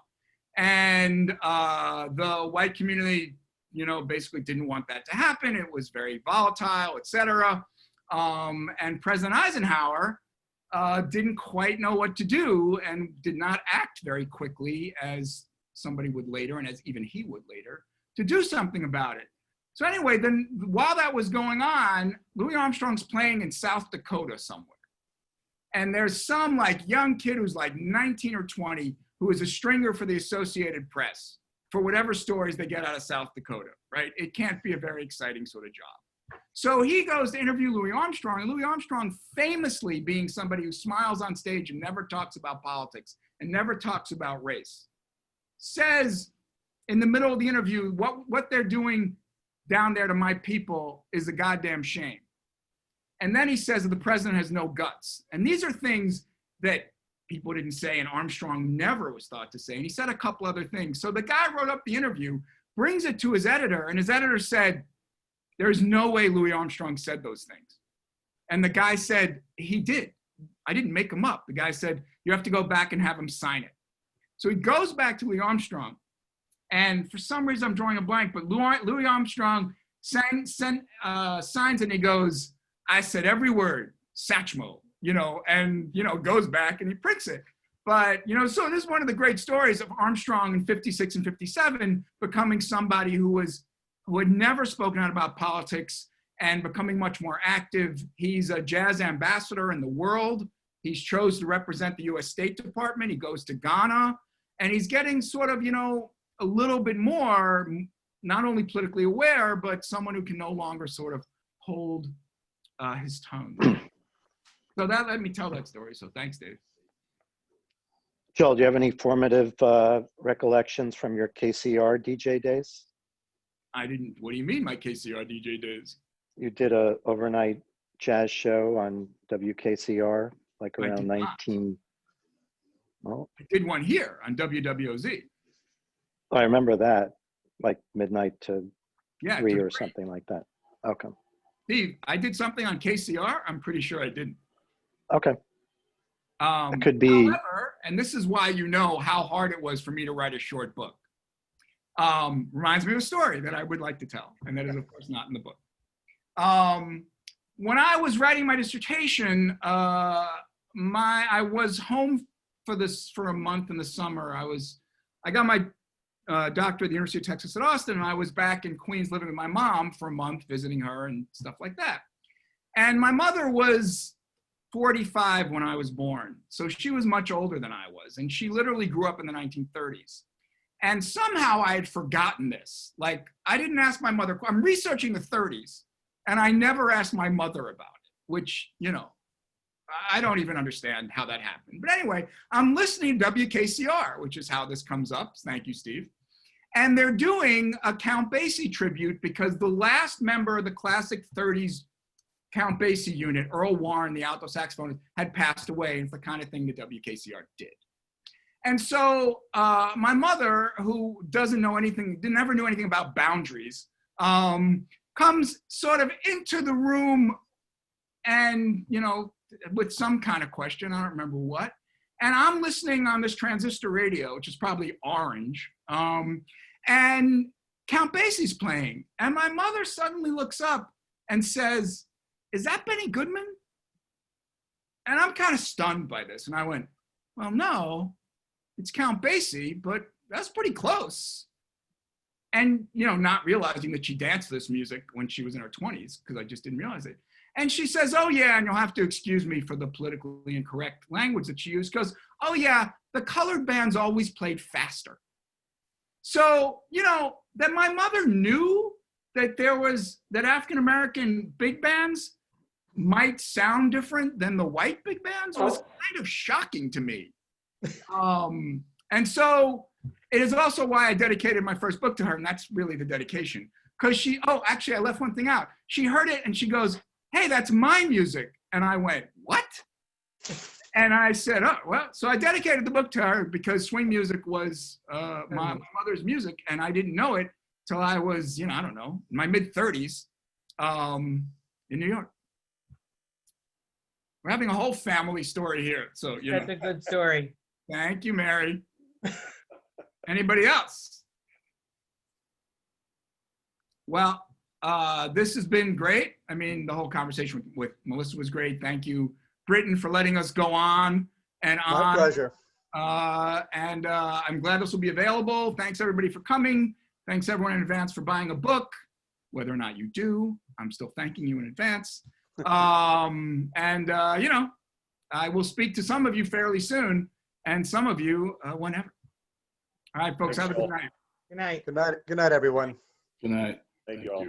S1: And the white community, you know, basically didn't want that to happen. It was very volatile, et cetera. And President Eisenhower didn't quite know what to do and did not act very quickly, as somebody would later, and as even he would later, to do something about it. So anyway, then while that was going on, Louis Armstrong's playing in South Dakota somewhere. And there's some like young kid who's like 19 or 20 who is a stringer for the Associated Press for whatever stories they get out of South Dakota, right? It can't be a very exciting sort of job. So he goes to interview Louis Armstrong, and Louis Armstrong, famously being somebody who smiles on stage and never talks about politics and never talks about race, says in the middle of the interview, what they're doing down there to my people is a goddamn shame. And then he says that the president has no guts. And these are things that people didn't say, and Armstrong never was thought to say. And he said a couple other things. So the guy wrote up the interview, brings it to his editor, and his editor said, there's no way Louis Armstrong said those things. And the guy said, he did. I didn't make him up. The guy said, you have to go back and have him sign it. So he goes back to Louis Armstrong. And for some reason, I'm drawing a blank, but Louis Armstrong signs and he goes, I said every word, Satchmo, you know, and, you know, goes back and he prints it. But, you know, so this is one of the great stories of Armstrong in 56 and 57 becoming somebody who had never spoken out about politics and becoming much more active. He's a jazz ambassador in the world. He's chosen to represent the US State Department. He goes to Ghana, and he's getting sort of, you know, a little bit more, not only politically aware, but someone who can no longer sort of hold his tongue. So that let me tell that story. So thanks, Dave.
S11: Joel, do you have any formative recollections from your KCR DJ days?
S1: I didn't. What do you mean, my KCR DJ days?
S11: You did a overnight jazz show on WKCR, like
S1: I
S11: around
S1: did not.
S11: 19. Well,
S1: I did one here on WWOZ.
S11: I remember that, like midnight to
S1: Yeah,
S11: 3
S1: to
S11: or
S1: 3.
S11: something like that. Okay.
S1: Steve, I did something on KCR. I'm pretty sure I didn't.
S11: Okay. It could be.
S1: However, and this is why you know how hard it was for me to write a short book. Reminds me of a story that I would like to tell, and that is, of course, not in the book. When I was writing my dissertation, I was home for a month in the summer. I got my doctorate at the University of Texas at Austin, and I was back in Queens living with my mom for a month, visiting her and stuff like that. And my mother was 45 when I was born, so she was much older than I was, and she literally grew up in the 1930s. And somehow I had forgotten this. Like, I didn't ask my mother. I'm researching the 30s, and I never asked my mother about it, which, you know, I don't even understand how that happened. But anyway, I'm listening to WKCR, which is how this comes up. Thank you, Steve. And they're doing a Count Basie tribute because the last member of the classic 30s Count Basie unit, Earl Warren, the alto saxophonist, had passed away. And it's the kind of thing that WKCR did. And so my mother, who doesn't know anything, never knew anything about boundaries, comes sort of into the room and, you know, with some kind of question, I don't remember what. And I'm listening on this transistor radio, which is probably orange, and Count Basie's playing. And my mother suddenly looks up and says, "Is that Benny Goodman?" And I'm kind of stunned by this. And I went, "Well, no, it's Count Basie, but that's pretty close." And, you know, not realizing that she danced this music when she was in her 20s, because I just didn't realize it. And she says, "Oh, yeah, and you'll have to excuse me for the politically incorrect language that she used, because, oh, yeah, the colored bands always played faster." So, you know, that my mother knew that that African-American big bands might sound different than the white big bands was kind of shocking to me. And so it is also why I dedicated my first book to her, and that's really the dedication. Because actually I left one thing out. She heard it and she goes, "Hey, that's my music." And I went, "What?" And I said, "Oh, well," so I dedicated the book to her because swing music was my mother's music, and I didn't know it till I was, you know, I don't know, in my mid-30s in New York. We're having a whole family story here, so, you know.
S7: That's a good story.
S1: Thank you, Mary. Anybody else? Well, this has been great. I mean, the whole conversation with Melissa was great. Thank you, Britton, for letting us go on and on.
S3: My pleasure.
S1: I'm glad this will be available. Thanks, everybody, for coming. Thanks, everyone, in advance for buying a book. Whether or not you do, I'm still thanking you in advance. You know, I will speak to some of you fairly soon, and some of you whenever. All right, folks, have a good night.
S7: Good night.
S3: Good night. Good night, everyone.
S8: Good night.
S4: Thank you all.